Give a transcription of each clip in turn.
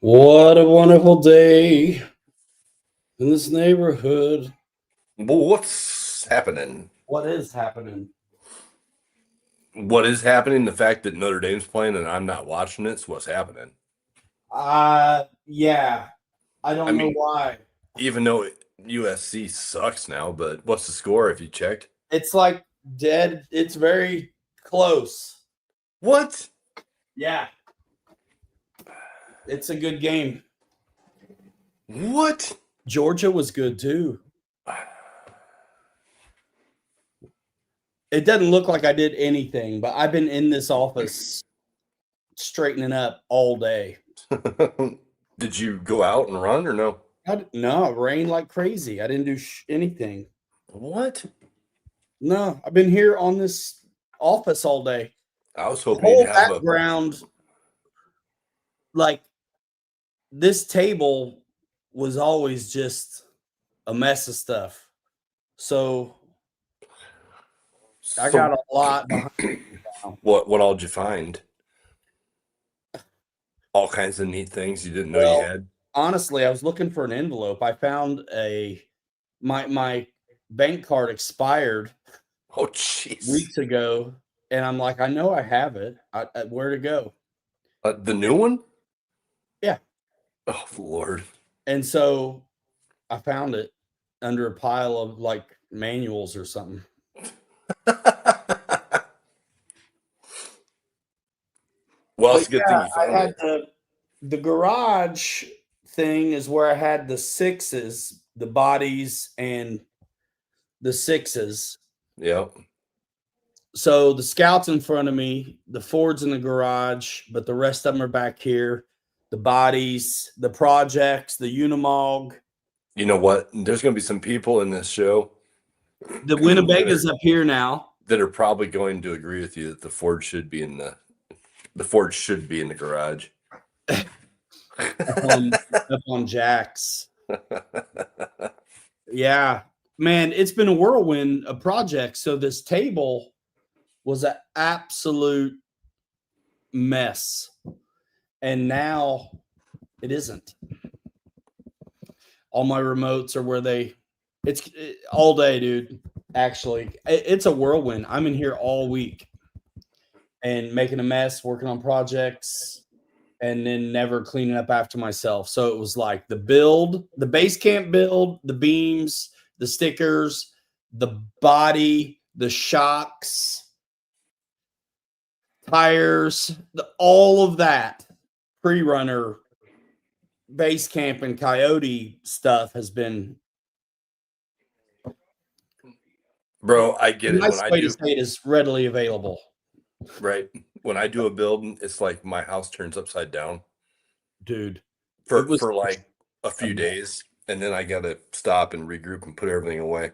What a wonderful day in this neighborhood. Well, what's happening? What is happening? What is happening? The fact that Notre Dame's playing and I'm not watching it's what's happening. Yeah. I don't know why. Even though USC sucks now, but what's the score if you checked? It's like dead. It's very close. What? Yeah. It's a good game. What? Georgia was good too. It doesn't look like I did anything, but I've been in this office straightening up all day. Did you go out and run or no? No, it rained like crazy. I didn't do anything. What? No, I've been here on this office all day. I was The hoping whole you'd have background, like this table was always just a mess of stuff. So I got a lot behind me now. What all did you find? All kinds of neat things you didn't know you had. Honestly, I was looking for an envelope. I found my bank card expired Oh, jeez. weeks ago, and I'm like, I know I have it. Where to go? The new one? Yeah. Oh, Lord. And so I found it under a pile of like manuals or something. Well, it's a good thing you I found had it. the garage thing is where I had the sixes, the bodies, and the sixes. Yep. So the Scout's in front of me, the Ford's in the garage, but the rest of them are back here. The bodies, the projects, the Unimog. You know what? There's going to be some people in this show The Winnebago's up here now. that are probably going to agree with you that the Ford should be in the garage. up on Jack's. Yeah, man, it's been a whirlwind of projects. So this table was an absolute mess, and now it isn't. All my remotes are where it's all day, dude. Actually, it's a whirlwind. I'm in here all week and making a mess, working on projects, and then never cleaning up after myself. So it was like the build, the base camp build, the beams, the stickers, the body, the shocks, tires, all of that pre-runner base camp and coyote stuff has been. Bro, I get it. Nice When I way do, to say it is readily available. right? When I do a build, it's like my house turns upside down, Dude. for like a few days, and then I gotta stop and regroup and put everything away.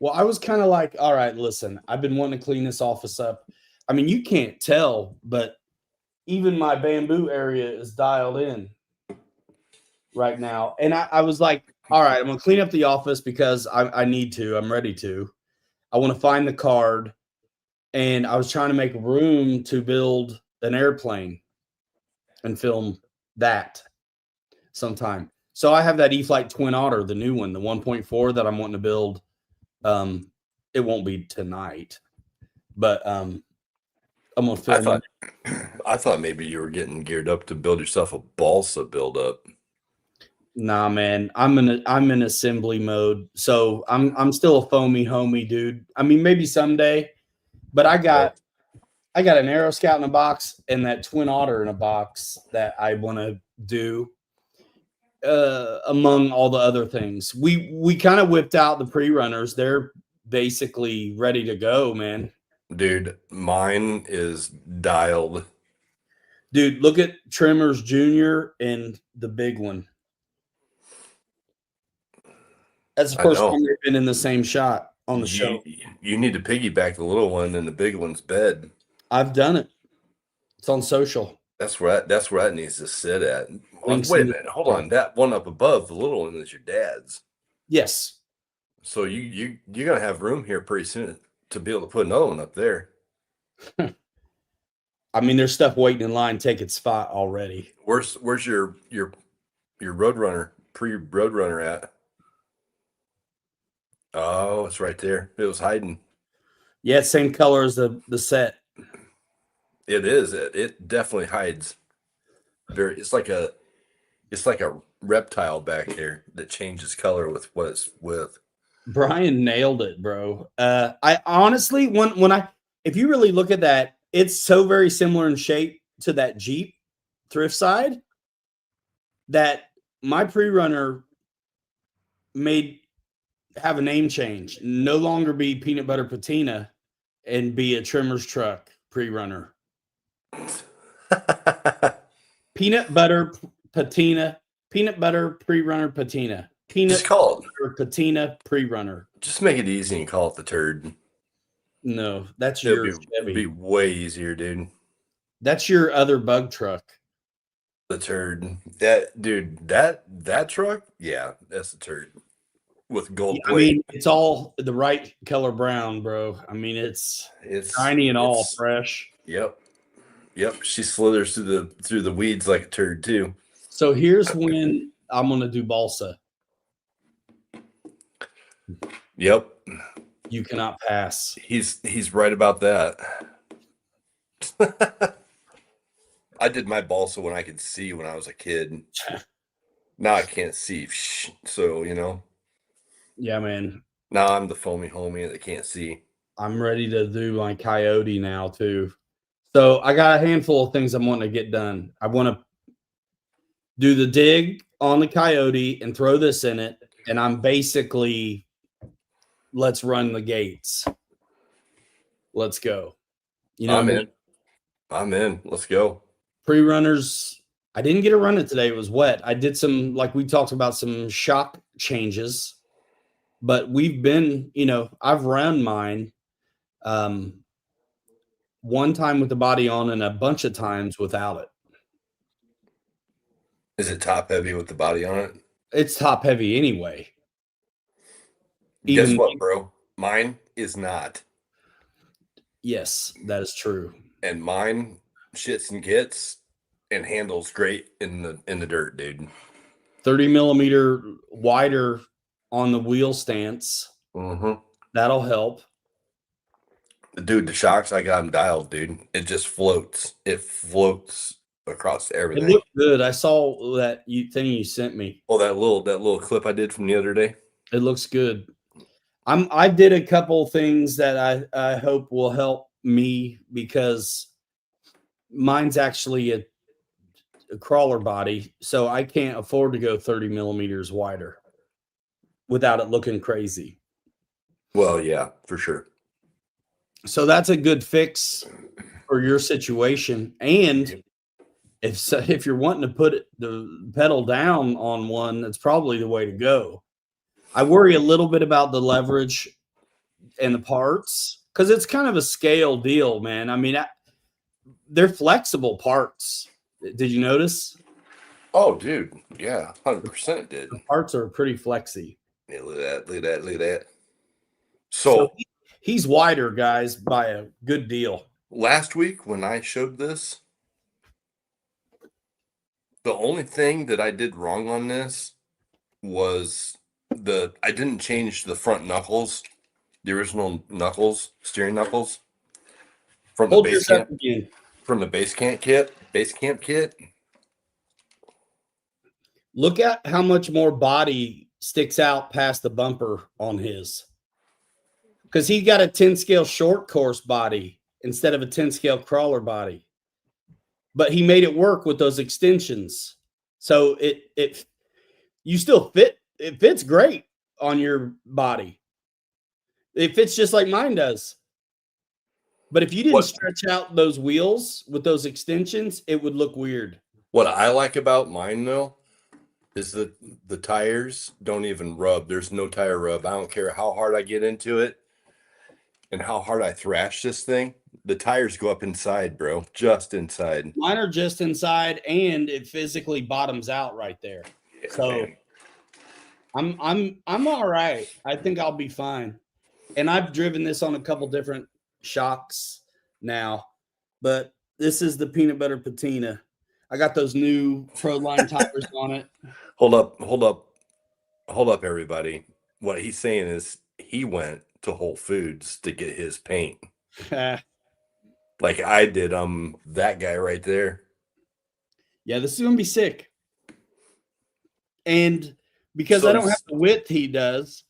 Well, I was kind of like, all right, listen, I've been wanting to clean this office up. I mean, you can't tell, but even my bamboo area is dialed in right now. And I was like, all right, I'm going to clean up the office because I need to. I'm ready to. I want to find the card. And I was trying to make room to build an airplane and film that sometime. So I have that E-Flight Twin Otter, the new one, the 1.4 that I'm wanting to build. It won't be tonight, but I'm gonna film. I thought maybe you were getting geared up to build yourself a balsa build up. Nah, man, I'm in assembly mode, so I'm still a foamy homie, dude. I mean, maybe someday, but I got an Aero Scout in a box and that Twin Otter in a box that I want to do. Among all the other things, we kind of whipped out the pre-runners. They're basically ready to go, man. Dude, mine is dialed. Dude, look at Trimmers Junior and the big one. That's the first time they've been in the same shot on the show. You need to piggyback the little one in the big one's bed. I've done it. It's on social. That's where that needs to sit at. Links Wait a minute, hold on. That one up above, the little one, is your dad's. Yes. So you're gonna have room here pretty soon to be able to put another one up there. I mean, there's stuff waiting in line take its spot already. Where's your Roadrunner pre-Roadrunner at? Oh, it's right there. It was hiding. Yeah, same color as the set. It is. It definitely hides. It's like a reptile back there that changes color with what it's with. Brian nailed it, bro. I honestly, if you really look at that, it's so very similar in shape to that Jeep thrift side that my pre-runner have a name change, no longer be peanut butter patina and be a trimmer's truck pre-runner. Peanut butter patina, peanut butter pre-runner patina, peanut butter patina pre-runner. Just make it easy and call it the turd. No, that's your Chevy. It'd be way easier, dude. That's your other bug truck. The turd. That truck, yeah, that's the turd. With gold plate. I mean, it's all the right color brown, bro. I mean, it's shiny and all fresh. Yep. She slithers through the weeds like a turd too. So here's when I'm gonna do balsa. Yep. You cannot pass. He's right about that. I did my balsa when I could see when I was a kid. Now I can't see. So, Yeah, man. Now I'm the foamy homie that can't see. I'm ready to do my coyote now too. So I got a handful of things I'm wanting to get done. I want to do the dig on the coyote and throw this in it. And I'm basically, let's run the gates. Let's go. I'm in. Let's go. Pre-runners. I didn't get to run it today. It was wet. I did some, like we talked about, some shock changes. But we've been, I've run mine one time with the body on and a bunch of times without it. Is it top heavy with the body on it? It's top heavy anyway. Guess what, bro? Mine is not. Yes, that is true. And mine shits and gets and handles great in the dirt, dude. 30 millimeter wider on the wheel stance. Mm-hmm. That'll help. Dude, the shocks, I got them dialed, dude. It just floats. It floats across everything. It looked good. I saw that thing you sent me. Oh, that little clip I did from the other day. It looks good. I did a couple things that I hope will help me because mine's actually a crawler body, so I can't afford to go 30 millimeters wider without it looking crazy. Well, yeah, for sure. So that's a good fix for your situation. And if you're wanting to put the pedal down on one, that's probably the way to go. I worry a little bit about the leverage and the parts because it's kind of a scale deal, man. I mean, they're flexible parts. Did you notice? Oh, dude. Yeah, 100% did. The parts are pretty flexy. Yeah, look at that. So he's wider, guys, by a good deal. Last week when I showed this, the only thing that I did wrong on this was I didn't change the front knuckles, the original knuckles, steering knuckles from the base camp. From the base camp kit. Look at how much more body sticks out past the bumper on his. Because he got a 10 scale short course body instead of a 10 scale crawler body. But he made it work with those extensions. So you still fit. It fits great on your body. It fits just like mine does. But if you didn't stretch out those wheels with those extensions, it would look weird. What I like about mine, though, is that the tires don't even rub. There's no tire rub. I don't care how hard I get into it and how hard I thrash this thing. The tires go up inside, bro. Just inside. Mine are just inside, and it physically bottoms out right there. Yeah, so man. I'm all right. I think I'll be fine. And I've driven this on a couple different shocks now, but This is the peanut butter patina. I got those new Proline tires on it. Hold up, everybody. What he's saying is he went to Whole Foods to get his paint. Like I did. That guy right there. Yeah, this is gonna be sick. And because So I don't have the width he does,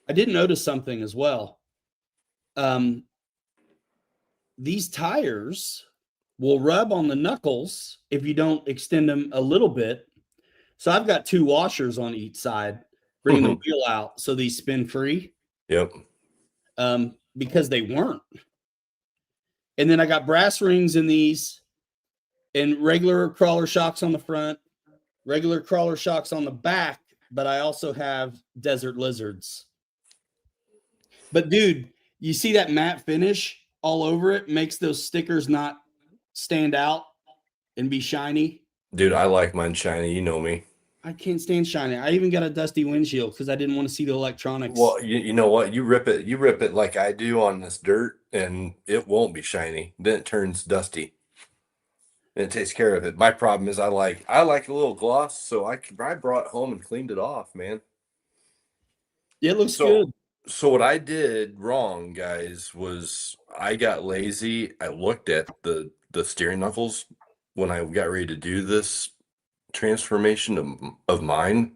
I did notice something as well. These tires will rub on the knuckles if you don't extend them a little bit. So I've got 2 washers on each side, bringing the wheel out so these spin free. Yep. Because they weren't. And then I got brass rings in these and regular crawler shocks on the front, regular crawler shocks on the back, but I also have Desert Lizards. But dude, you see that matte finish all over it makes those stickers not stand out and be shiny. Dude, I like mine shiny. You know me. I can't stand shiny. I even got a dusty windshield because I didn't want to see the electronics. Well, you know what? You rip it like I do on this dirt, and it won't be shiny. Then it turns dusty. And it takes care of it. My problem is I like a little gloss, so I brought it home and cleaned it off, man. It looks good. So what I did wrong, guys, was I got lazy. I looked at the steering knuckles when I got ready to do this transformation of mine.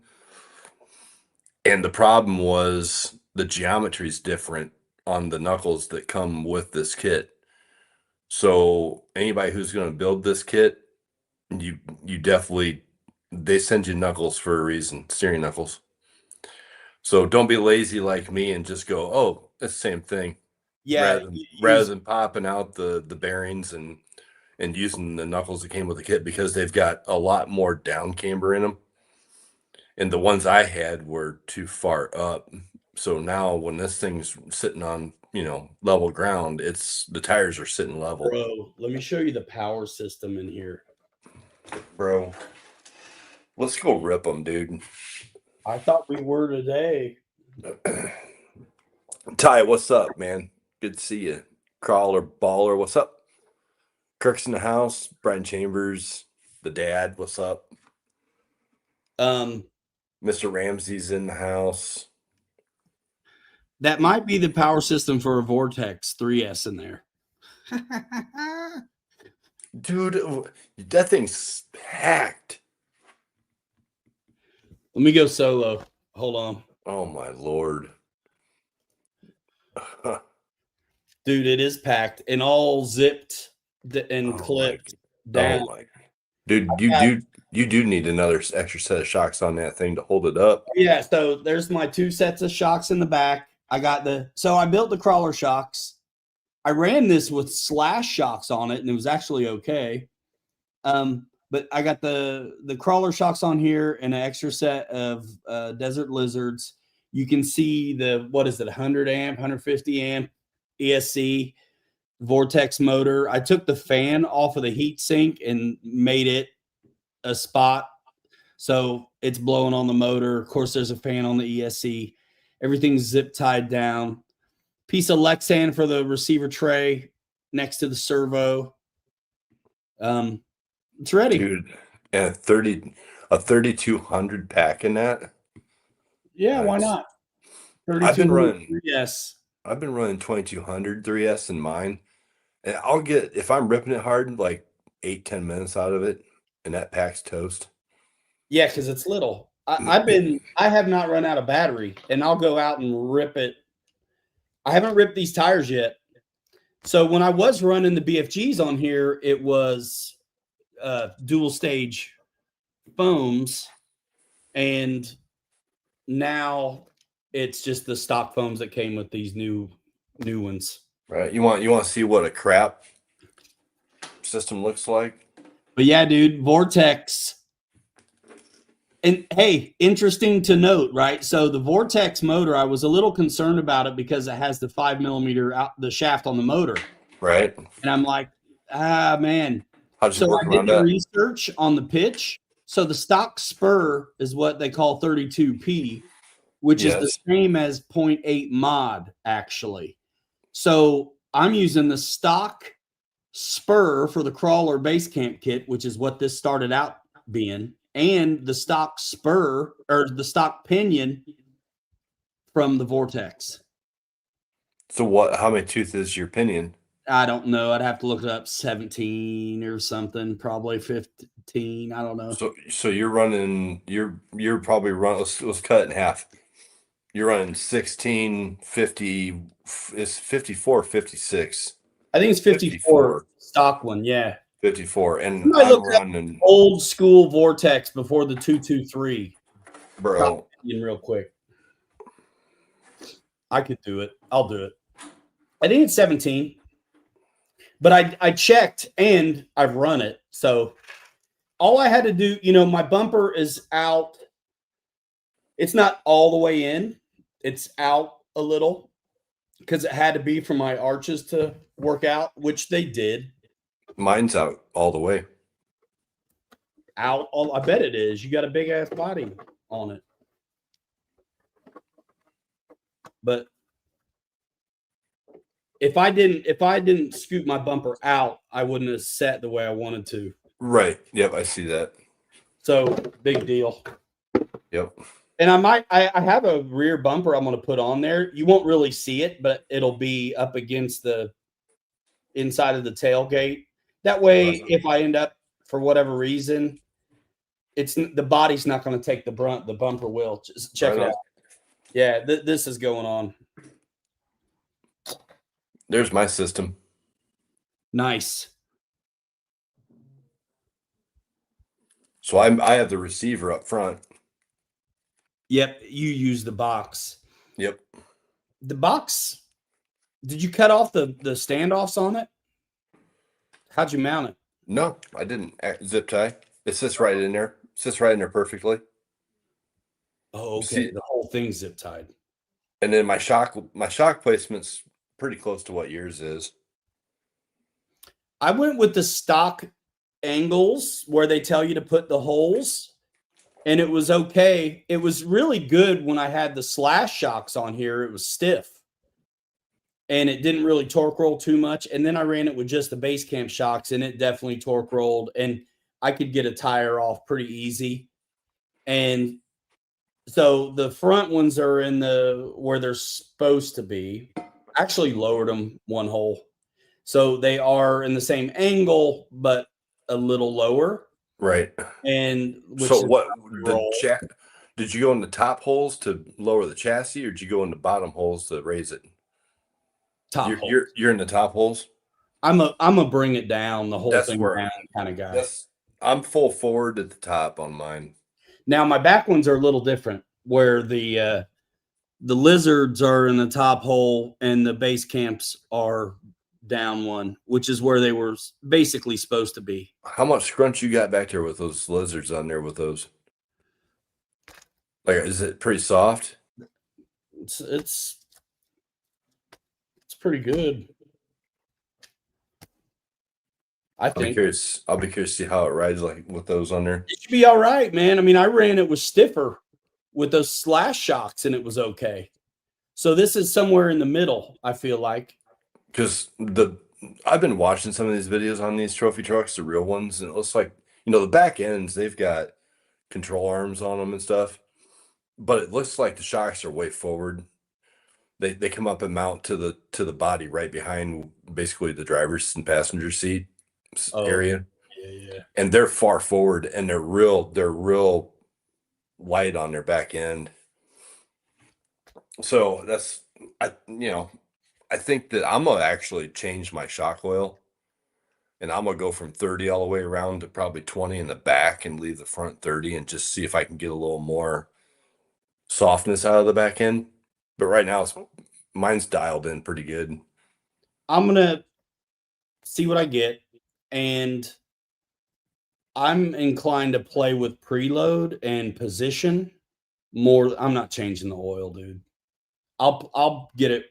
And the problem was the geometry is different on the knuckles that come with this kit. So anybody who's going to build this kit, you definitely, they send you knuckles for a reason, steering knuckles. So don't be lazy like me and just go, oh, it's the same thing. Yeah. Rather than popping out the bearings and using the knuckles that came with the kit, because they've got a lot more down camber in them. And the ones I had were too far up. So now when this thing's sitting on, level ground, the tires are sitting level. Bro, let me show you the power system in here. Bro, let's go rip them, dude. I thought we were today. Ty, what's up, man? Good to see you. Crawler, baller, what's up? Kirk's in the house. Brian Chambers, the dad, what's up? Mr. Ramsey's in the house. That might be the power system for a Vortex 3S in there. Dude, that thing's packed. Let me go solo. Hold on. Oh, my Lord. Dude, it is packed and all zipped and clipped down. Dude, you do need another extra set of shocks on that thing to hold it up. Yeah, so there's my 2 sets of shocks in the back. So I built the crawler shocks. I ran this with slash shocks on it, and it was actually okay. But I got the crawler shocks on here and an extra set of Desert Lizards. You can see 100 amp, 150 amp ESC Vortex motor. I took the fan off of the heat sink and made it a spot. So it's blowing on the motor. Of course, there's a fan on the ESC. Everything's zip tied down. Piece of Lexan for the receiver tray next to the servo. It's ready. Dude, and a 3200 pack in that. Yeah, nice. Why not? I've been running 3S. I've been running 2200 3S in mine. And I'll get, if I'm ripping it hard, like 8-10 minutes out of it, and that pack's toast. Yeah, because it's little. I have not run out of battery, and I'll go out and rip it. I haven't ripped these tires yet. So when I was running the BFGs on here, it was dual stage foams, and now it's just the stock foams that came with these new ones. Right. You want to see what a crap system looks like? But yeah, dude, Vortex. And hey, interesting to note, right? So the Vortex motor, I was a little concerned about it because it has the 5mm out the shaft on the motor. Right. And I'm like, man. How'd you work around that? I did the research on the pitch. So the stock spur is what they call 32P, which is the same as 0.8 mod, actually. So I'm using the stock spur for the crawler base camp kit, which is what this started out being, and the stock spur or the stock pinion from the Vortex. So how many tooth is your pinion? I don't know. I'd have to look it up. 17 or something, probably 15. I don't know. So you're running, you're probably running, let's cut it in half. You're running 16, 50, it's 54, 56. I think it's 54 stock one. Yeah. 54. And Somebody I'm look up running old school Vortex before the 223. bro. Real quick. I could do it. I'll do it. I think it's 17. But I checked and I've run it. So all I had to do, my bumper is out. It's not all the way in. It's out a little because it had to be for my arches to work out, which they did. Mine's out all the way. I bet it is. You got a big ass body on it. But if I didn't scoot my bumper out, I wouldn't have set the way I wanted to. Right. Yep, I see that. So big deal. Yep. And I have a rear bumper I'm going to put on there. You won't really see it, but it'll be up against the inside of the tailgate. That way, if I end up for whatever reason, the body's not going to take the brunt. The bumper will. Just check it out. Yeah, this is going on. There's my system. Nice. So I have the receiver up front. Yep, you use the box. Yep. The box, did you cut off the standoffs on it? How'd you mount it? No, I didn't. Zip tie. It sits right in there. Sits right in there perfectly. Oh, okay. The whole thing's zip tied. And then my shock placement's pretty close to what yours is. I went with the stock angles where they tell you to put the holes. And it was okay. It was really good when I had the slash shocks on here. It was stiff. And it didn't really torque roll too much. And then I ran it with just the base camp shocks, and it definitely torque rolled. And I could get a tire off pretty easy. And so the front ones are in where they're supposed to be. Actually lowered them one hole. So they are in the same angle, but a little lower. Right. And so what did you go in the top holes to lower the chassis, or did you go in the bottom holes to raise it? You're in the top holes. I'm a bring it down the whole thing down kind of guy. I'm full forward at the top on mine. Now my back ones are a little different, where the lizards are in the top hole and the base camps are down one, which is where they were basically supposed to be. How much scrunch you got back there with those lizards on there with those? Like, is it pretty soft? It's pretty good. I think. I'll be curious to see how it rides like with those on there. It should be all right, man. I mean, I ran it with stiffer with those slash shocks and it was okay. So this is somewhere in the middle, I feel like. Because I've been watching some of these videos on these trophy trucks, the real ones, and it looks like, the back ends, they've got control arms on them and stuff, but it looks like the shocks are way forward. They come up and mount to the body right behind basically the driver's and passenger seat area. Yeah. And they're far forward, and they're real light on their back end. So I think that I'm gonna actually change my shock oil, and I'm gonna go from 30 all the way around to probably 20 in the back and leave the front 30 and just see if I can get a little more softness out of the back end. But right now mine's dialed in pretty good. I'm gonna see what I get, and I'm inclined to play with preload and position more. I'm not changing the oil, dude. I'll get it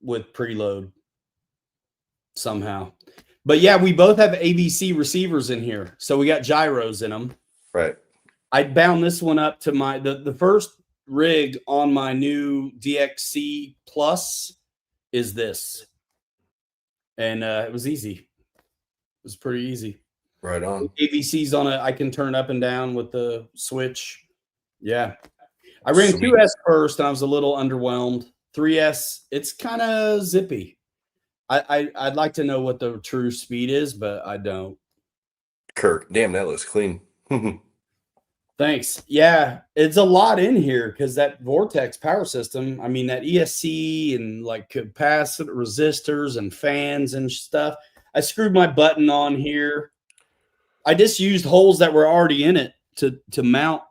with preload somehow. But yeah, we both have AVC receivers in here. So we got gyros in them. Right. I bound this one up to the first rig on my new DXC Plus is this. And it was easy. was pretty easy. Right on. AVC's on it. I can turn up and down with the switch. Yeah. I ran Sweet. 2S first, and I was a little underwhelmed. 3S, it's kind of zippy. I'd like to know what the true speed is, but I don't. Kirk, damn, that looks clean. Thanks. Yeah, it's a lot in here because that Vortex power system, I mean, that ESC and like capacitor resistors and fans and stuff. I screwed my button on here. I just used holes that were already in it to mount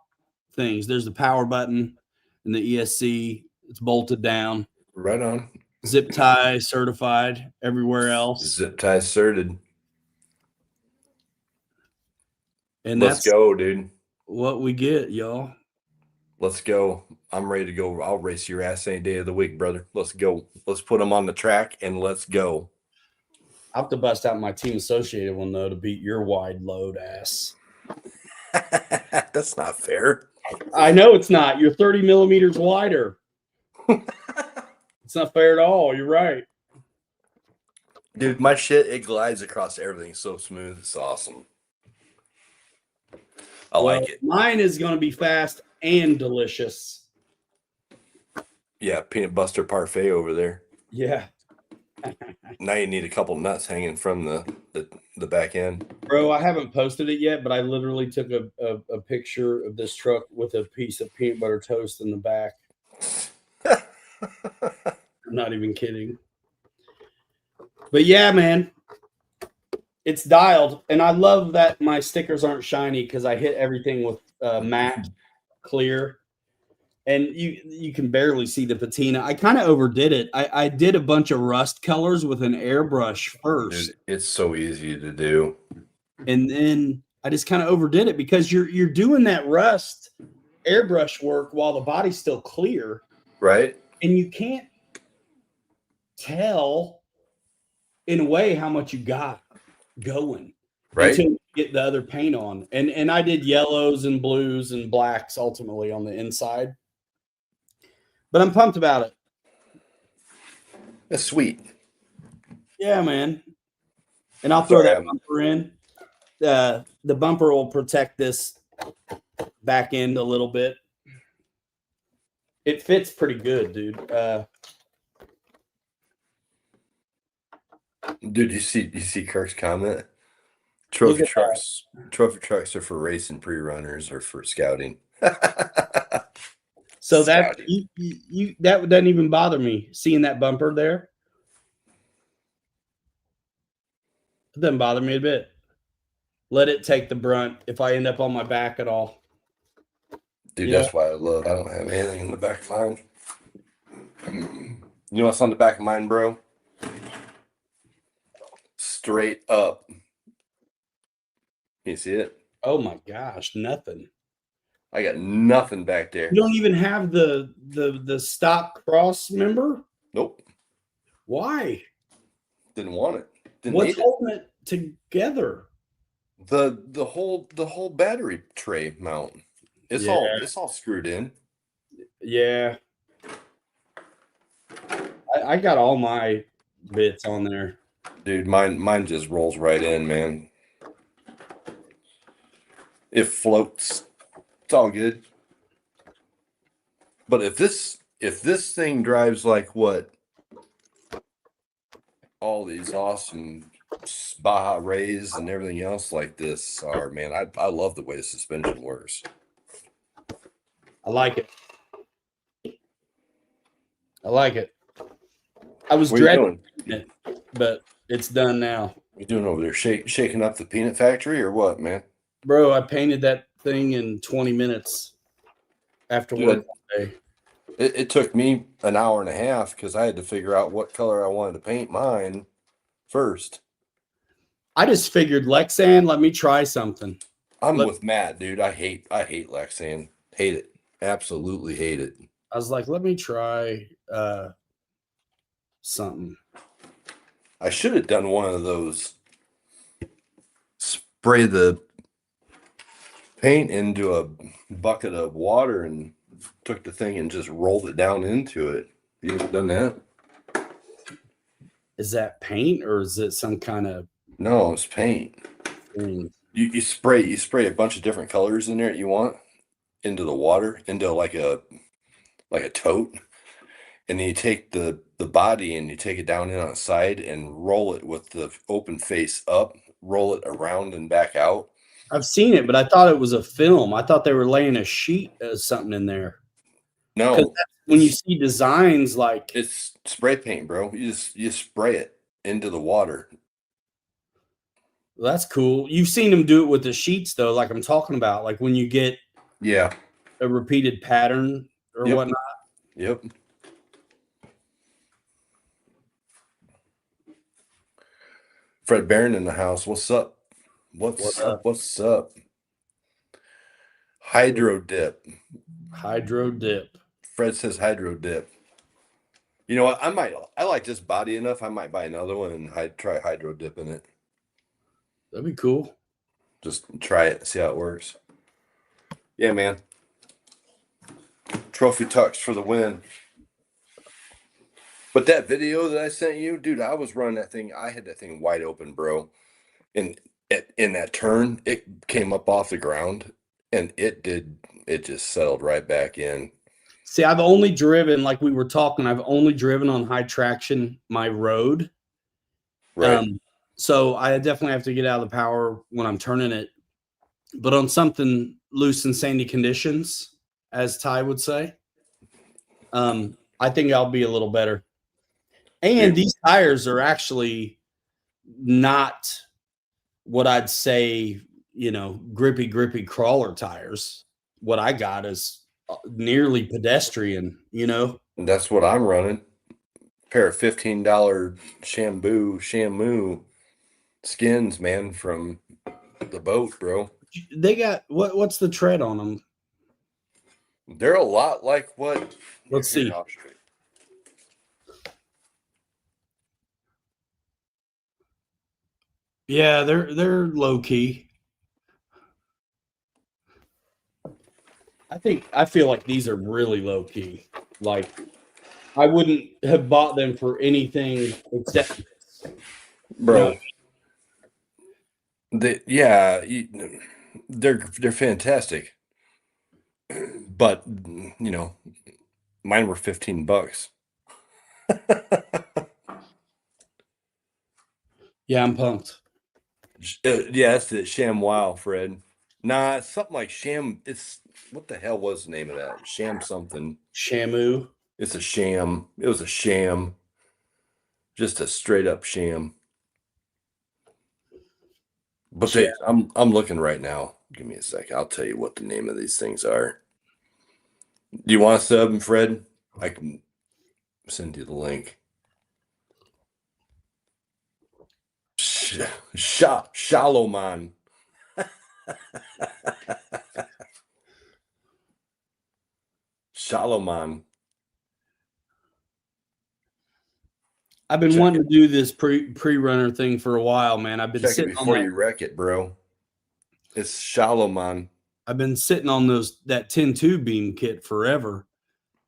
things. There's the power button and the ESC. It's bolted down. Right on. Zip tie certified everywhere else. Zip tie certed. And Let's go, dude. What we get, y'all. Let's go. I'm ready to go. I'll race your ass any day of the week, brother. Let's go. Let's put them on the track and let's go. I'll have to bust out my team associated one, though, to beat your wide load ass. That's not fair. I know it's not. You're 30 millimeters wider. It's not fair at all. You're right. Dude, my shit, it glides across everything so smooth. It's awesome. I like it. Mine is going to be fast and delicious. Yeah, peanut butter parfait over there. Yeah. Now you need a couple nuts hanging from the back end. Bro, I haven't posted it yet, but I literally took a picture of this truck with a piece of peanut butter toast in the back. I'm not even kidding. But yeah, man, it's dialed. And I love that my stickers aren't shiny because I hit everything with matte clear. And you can barely see the patina. I kind of overdid it. I did a bunch of rust colors with an airbrush first. Dude, it's so easy to do. And then I just kind of overdid it because you're doing that rust airbrush work while the body's still clear. Right. And you can't tell in a way how much you got going. Right. Until you get the other paint on. And I did yellows and blues and blacks ultimately on the inside. But I'm pumped about it. That's sweet. Yeah, man. And I'll throw that bumper in. The bumper will protect this back end a little bit. It fits pretty good, dude. Dude, you see Kirk's comment? Trophy trucks are for racing pre-runners or for scouting. So that that doesn't even bother me seeing that bumper there. It doesn't bother me a bit. Let it take the brunt if I end up on my back at all. Dude, that's why I don't have anything in the back of mine. You know what's on the back of mine, bro? Straight up. Can you see it? Oh my gosh, nothing. I got nothing back there. You don't even have the stock cross member? Nope. Why? Didn't want it. What's holding it together? The whole battery tray mount. It's all screwed in. Yeah. I got all my bits on there. Dude, mine just rolls right in, man. It floats. It's all good. But if this thing drives like what all these awesome Baja Rays and everything else like this are, man, I love the way the suspension works. I like it. I was dreading it, but it's done now. What you doing over there? Shaking up the peanut factory or what, man? Bro, I painted that thing in 20 minutes after work one day. It took me an hour and a half because I had to figure out what color I wanted to paint mine first. I just figured Lexan, let me try something. I'm with Matt, dude. I hate Lexan. Hate it. Absolutely hate it. I was like, let me try something. I should have done one of those. Spray the paint into a bucket of water and took the thing and just rolled it down into it. You ever done that? Is that paint or is it some kind of No, it's paint. Mm. You spray a bunch of different colors in there that you want into the water, into like a tote, and then you take the body and you take it down in on the side and roll it with the open face up, roll it around and back out. I've seen it, but I thought it was a film. I thought they were laying a sheet of something in there. Because No, when you see designs like it's spray paint, bro. You spray it into the water. that's cool. You've seen them do it with the sheets though, like I'm talking about, like when you get Yeah. a repeated pattern or Yep. whatnot. Yep. Fred Barron in the house. What's up? What's up? What's up? Hydro dip. Hydro dip. Fred says hydro dip. You know what? I like this body enough. I might buy another one and try hydro dip in it. That'd be cool. Just try it, see how it works. Yeah, man. Trophy tux for the win. But that video that I sent you, dude, I was running that thing. I had that thing wide open, bro. And in that turn, it came up off the ground and it just settled right back in. See, I've only driven, like we were talking, I've only driven on high traction my road. Right. So I definitely have to get out of the power when I'm turning it. But on something loose and sandy conditions, as Ty would say, I think I'll be a little better. And these tires are actually not what I'd say, grippy crawler tires. What I got is nearly pedestrian, And that's what I'm running. Pair of $15 Shamu skins, man, from the boat, bro. They got what's the tread on them? They're a lot like what. Let's see. Yeah, they're low key. I feel like these are really low key. Like I wouldn't have bought them for anything except this. Bro. They're fantastic. But mine were $15. Yeah, I'm pumped. Yeah, that's it. Sham Wow, Fred. Nah, it's something like Sham. It's what the hell was the name of that? Sham something. Shamu. It's a sham. It was a sham. Just a straight up sham. But I'm looking right now. Give me a second. I'll tell you what the name of these things are. Do you want to sub them, Fred? I can send you the link. Shaloman. Shaloman. I've been wanting to do this pre-runner thing for a while, man. I've been sitting before you wreck it, bro. It's Shaloman. I've been sitting on that 10-2 beam kit forever.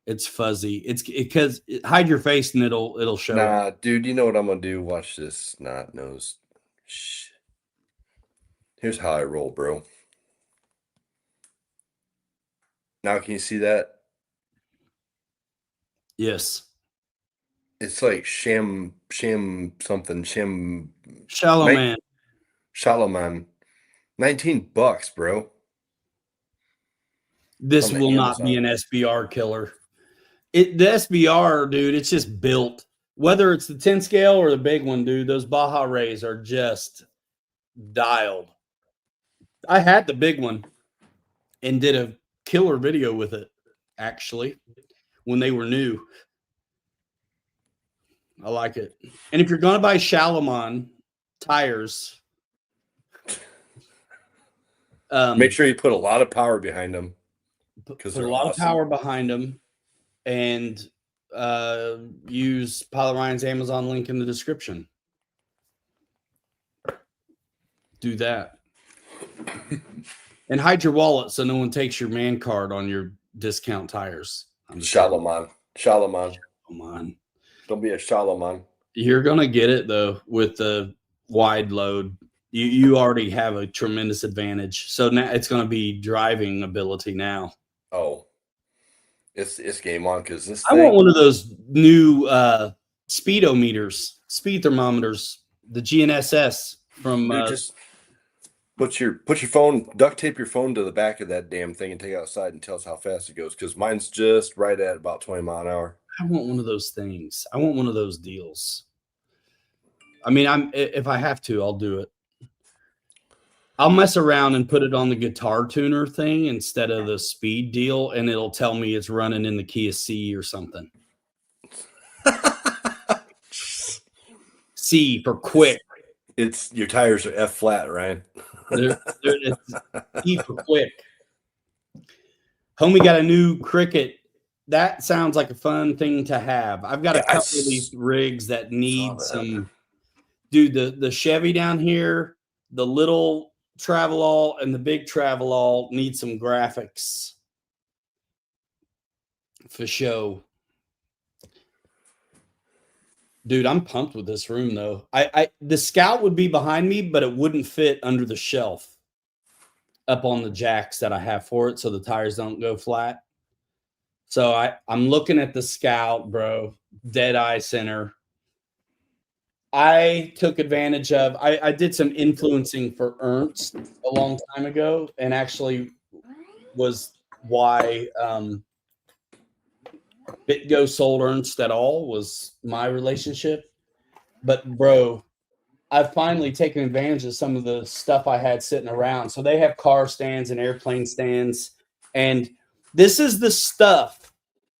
It's fuzzy. It's because hide your face and it'll show. Nah, dude, you know what I'm gonna do? Watch this snot nose. Shh. Here's how I roll, bro. Now can you see that? Yes. It's like sham something, sham. Shalaman. Shalaman. $19, bro. This will not be an SBR killer. The SBR, dude, it's just built. Whether it's the 10 scale or the big one, dude, those Baja Rays are just dialed. I had the big one and did a killer video with it, actually, when they were new. I like it. And if you're going to buy Shalaman tires, make sure you put a lot of power behind them. Put a lot of power behind them, and use Pilot Ryan's Amazon link in the description. Do that. And hide your wallet so no one takes your man card on your discount tires. Shalaman. Shalaman. Don't be a Shalaman. You're going to get it, though, with the wide load, you already have a tremendous advantage. So now it's going to be driving ability now. Oh, it's game on because this I thing. want one of those new speedometers, speed thermometers, the GNSS from. Dude, just put your phone, duct tape your phone to the back of that damn thing and take it outside and tell us how fast it goes. Because mine's just right at about 20 mile an hour. I want one of those things. I want one of those deals. I mean, if I have to, I'll do it. I'll mess around and put it on the guitar tuner thing instead of the speed deal, and it'll tell me it's running in the key of C or something. C for quick. It's your tires are F flat, right? It's E for quick. Homie got a new Cricket. That sounds like a fun thing to have. I've got a couple of these rigs that need some. Dude, the Chevy down here, the little Travelall and the big Travelall need some graphics for show. Dude, I'm pumped with this room though. The Scout would be behind me, but it wouldn't fit under the shelf up on the jacks that I have for it, so the tires don't go flat. So I'm looking at the Scout, bro. Dead Eye Center. I took advantage of. I did some influencing for Ernst a long time ago, and actually was why BitGo sold Ernst at all was my relationship. But bro, I've finally taken advantage of some of the stuff I had sitting around. So they have car stands and airplane stands, and this is the stuff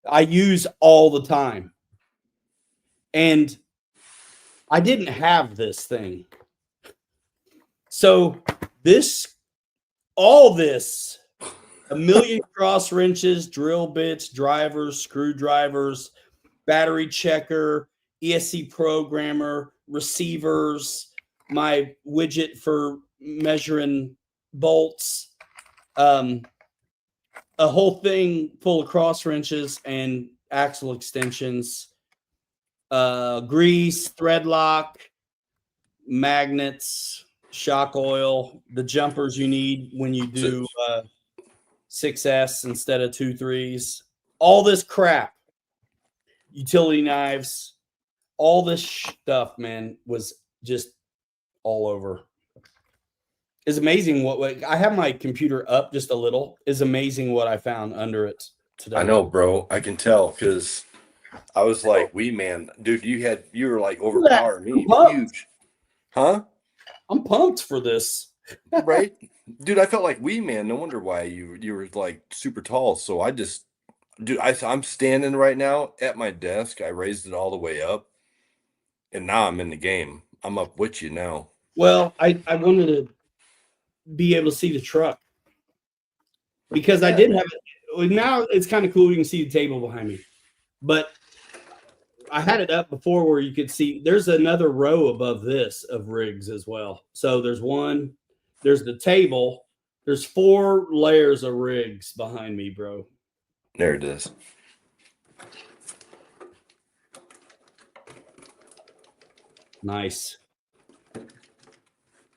I use all the time. And I didn't have this thing. So all this, a million cross wrenches, drill bits, drivers, screwdrivers, battery checker, ESC programmer, receivers, my widget for measuring bolts, a whole thing full of cross wrenches and axle extensions, grease, thread lock, magnets, shock oil, the jumpers you need when you do 6S instead of 2.3s, all this crap, utility knives, all this stuff, man, was just all over. It's amazing what I have my computer up just a little. It's amazing what I found under it today. I know, bro. I can tell because I was like, "Wee man, dude, you were like overpowering me, huge, huh?" I'm pumped for this, right, dude? I felt like wee man. No wonder why you were like super tall. So I just, dude, I'm standing right now at my desk. I raised it all the way up, and now I'm in the game. I'm up with you now. Well, I wanted to be able to see the truck because I did have it. Now it's kind of cool. You can see the table behind me, but I had it up before where you could see there's another row above this of rigs as well. So there's the table, there's 4 layers of rigs behind me, bro. There it is. Nice.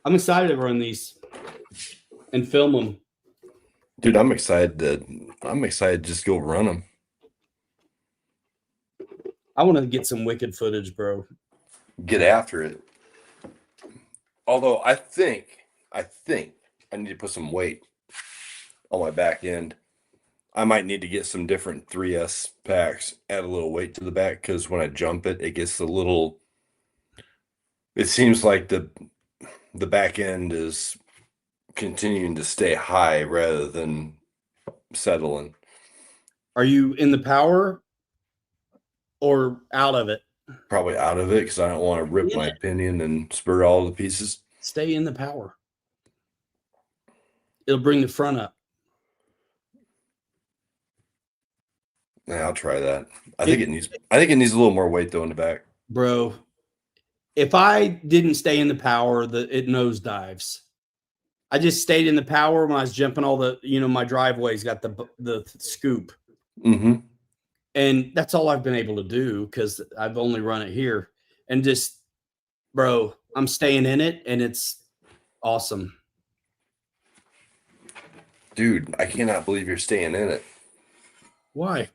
I'm excited to run these and film them. Dude, I'm excited to just go run them. I want to get some wicked footage, bro. Get after it. Although I think I need to put some weight on my back end. I might need to get some different 3S packs, add a little weight to the back, because when I jump it, it gets a little. It seems like the back end is continuing to stay high rather than settling. Are you in the power or out of it? Probably out of it because I don't want to rip my pinion and spur all the pieces. Stay in the power. It'll bring the front up. Yeah, I'll try that. I think it needs a little more weight though in the back. Bro, if I didn't stay in the power, it nosedives. I just stayed in the power when I was jumping all the, my driveway's got the scoop. Mm-hmm. And that's all I've been able to do because I've only run it here. And just, bro, I'm staying in it, and it's awesome. Dude, I cannot believe you're staying in it. Why?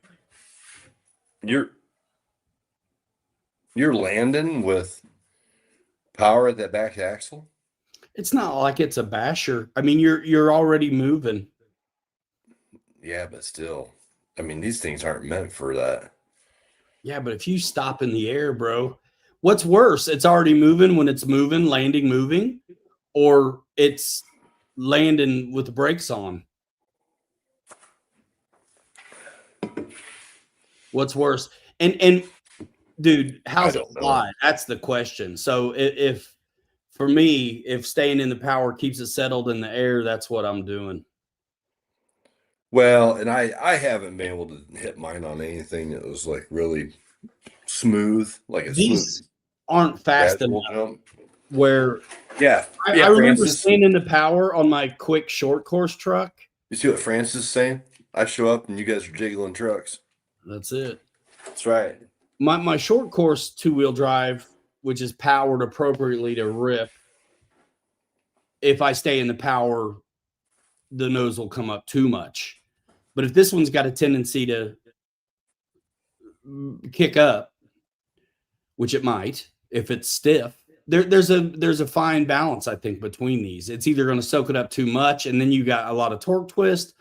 You're landing with power at that back axle? It's not like it's a basher. I mean, you're already moving. Yeah, but still. I mean, these things aren't meant for that. Yeah, but if you stop in the air, bro, what's worse? It's already moving when it's moving, landing, moving, or it's landing with the brakes on. What's worse? And dude, how's it fly? That's the question. So if for me, if staying in the power keeps it settled in the air, that's what I'm doing. Well, and I haven't been able to hit mine on anything that was like really smooth, like a These smooth aren't fast gradual enough. jump. Where Yeah, I remember staying in the power on my quick short course truck. You see what Francis is saying? I show up and you guys are jiggling trucks. That's it. That's right. My short course 2-wheel drive, which is powered appropriately to rip, if I stay in the power, the nose will come up too much. But if this one's got a tendency to kick up, which it might, if it's stiff, there's a fine balance, I think, between these. It's either going to soak it up too much and then you got a lot of torque twist,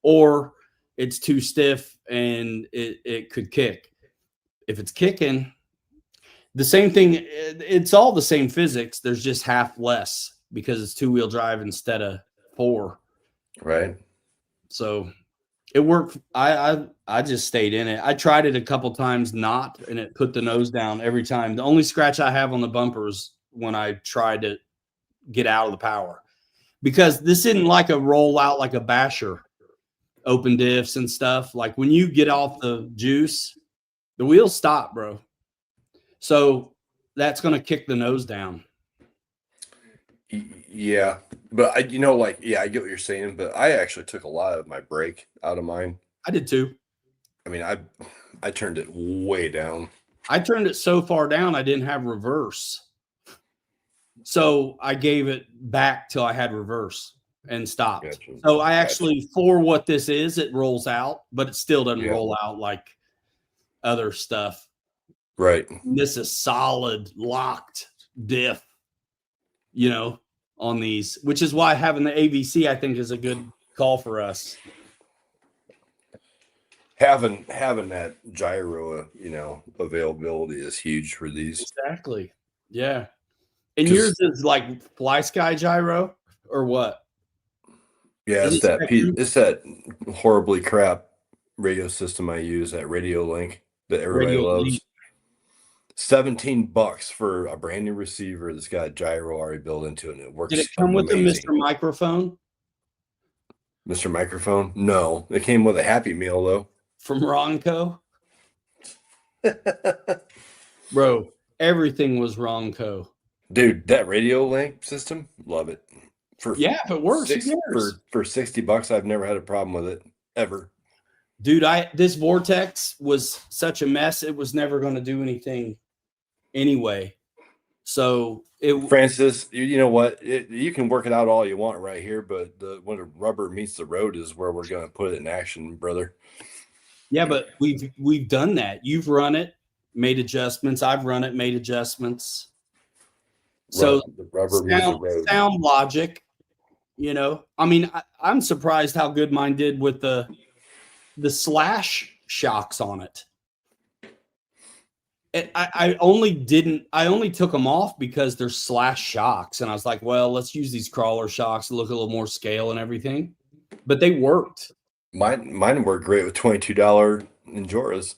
or it's too stiff and it could kick. If it's kicking, the same thing, it's all the same physics. There's just half less because it's 2-wheel drive instead of 4. Right. So it worked. I just stayed in it. I tried it a couple times not, and it put the nose down every time. The only scratch I have on the bumper is when I tried to get out of the power, because this isn't like a rollout like a basher, open diffs and stuff. Like when you get off the juice, the wheels stop, bro. So that's going to kick the nose down. Yeah, but I get what you're saying, but I actually took a lot of my brake out of mine. I did too. I mean, I turned it way down. I turned it so far down I didn't have reverse. So I gave it back till I had reverse and stopped. Gotcha. So I actually, for what this is, it rolls out, but it still doesn't roll out like other stuff. Right. This is solid locked diff, on these, which is why having the AVC, I think, is a good call for us. Having that gyro, availability is huge for these. Exactly. Yeah. And yours is like Fly Sky gyro or what? Yeah, it's that horribly crap radio system I use, that Radio Link that everybody loves. $17 for a brand new receiver that's got a gyro already built into it, and it works. Did it come with a Mr. Microphone? Mr. Microphone? No, it came with a Happy Meal though. From Ronco? Bro, everything was Ronco. Dude, that Radio Link system, love it. If it works, for $60, I've never had a problem with it ever. Dude, this Vortex was such a mess. It was never going to do anything anyway. So Francis, you know what? You can work it out all you want right here, but when the rubber meets the road is where we're going to put it in action, brother. Yeah, but we've done that. You've run it, made adjustments. I've run it, made adjustments. So the rubber meets the road. Sound logic, I mean, I'm surprised how good mine did with the slash shocks on it. I only took them off because they're slash shocks, and I was like, well, let's use these crawler shocks to look a little more scale and everything. But they worked. Mine worked great with $22 Enjoras.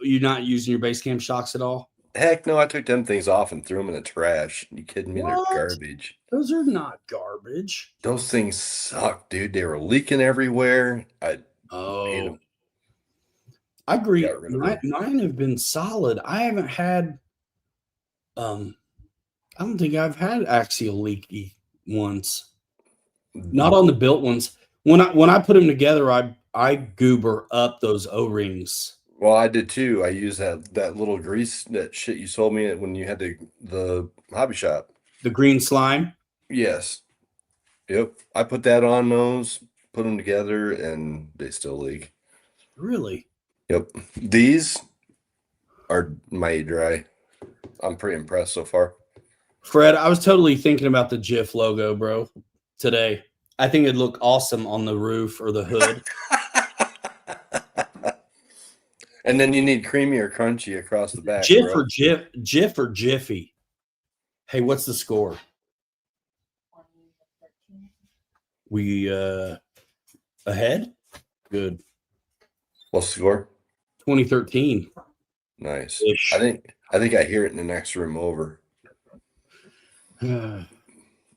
You not using your base cam shocks at all? Heck no, I took them things off and threw them in the trash. You kidding me? What? They're garbage. Those are not garbage. Those things suck, dude. They were leaking everywhere. I hate them. I agree. Mine have been solid. I haven't had I don't think I've had axial leaky ones. Not on the built ones. When I put them together, I goober up those O-rings. Well, I did too. I used that little grease, that shit you sold me when you had the hobby shop. The green slime. Yes. Yep. I put that on those, put them together, and they still leak. Really? Yep. These are mighty dry. I'm pretty impressed so far. Fred, I was totally thinking about the Jif logo, bro, today. I think it'd look awesome on the roof or the hood. And then you need creamy or crunchy across the back, Jif bro. or Jif or Jiffy? Hey, what's the score? We ahead? Good. What's the score? 2013. Nice. Ish. I think I hear it in the next room over. Yeah,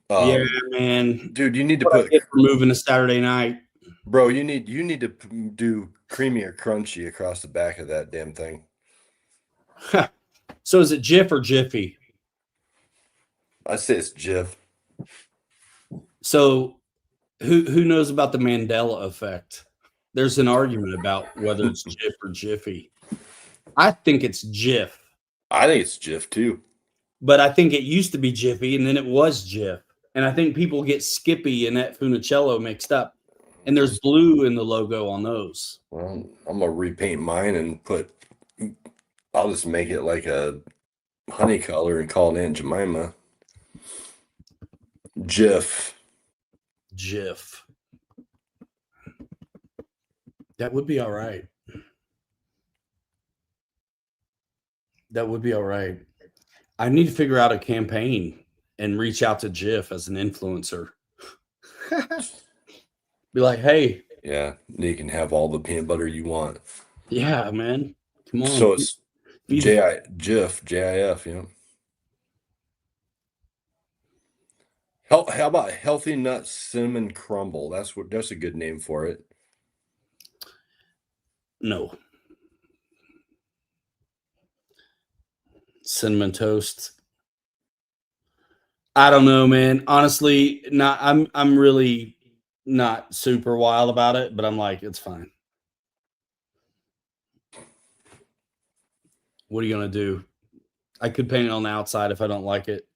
Um, man. dude, you need to What I put, get for moving to Saturday night. bro, you need to do creamy or crunchy across the back of that damn thing. So is it Jif or Jiffy? I say it's Jif. So who knows about the Mandela effect? There's an argument about whether it's Jif or Jiffy. I think it's Jif, I think it's Jif too. but I think it used to be Jiffy and then it was Jif. And I think people get Skippy and that Funicello mixed up. And there's blue in the logo on those. Well, I'm gonna repaint mine and I'll just make it like a honey color and call it Aunt Jemima. Jif. Jif. That would be all right. That would be all right. I need to figure out a campaign and reach out to Jif as an influencer. Be like, hey, Yeah, you can have all the peanut butter you want. yeah, man, come on. So it's Be the- Jif, JIF, you know. How about healthy nut cinnamon crumble? That's a good name for it. No. Cinnamon toast. I don't know, man. Honestly, not I'm really not super wild about it, but I'm like, it's fine. What are you gonna do? I could paint it on the outside if I don't like it.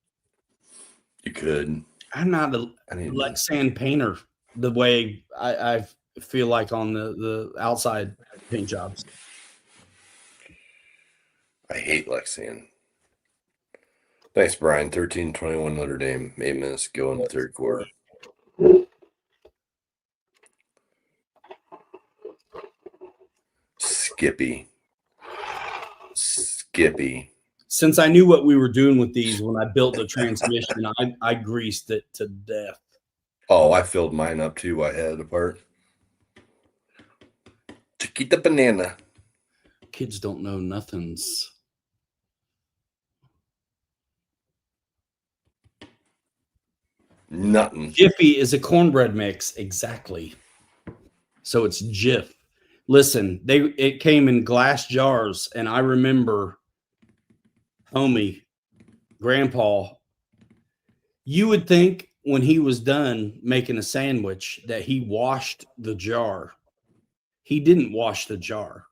You could. I'm not a I need Lexan painter the way I feel like on the outside paint jobs. I hate Lexan. Thanks, Brian. 13-21 Notre Dame. 8 minutes to go in the third quarter. Skippy. Since I knew what we were doing with these when I built the transmission, I greased it to death. Oh, I filled mine up too. I had it apart. Chiquita banana. Kids don't know nothings. Nothing. Jiffy is a cornbread mix, exactly. So it's Jif. Listen, it came in glass jars, and I remember, homie, Grandpa. You would think when he was done making a sandwich that he washed the jar. He didn't wash the jar.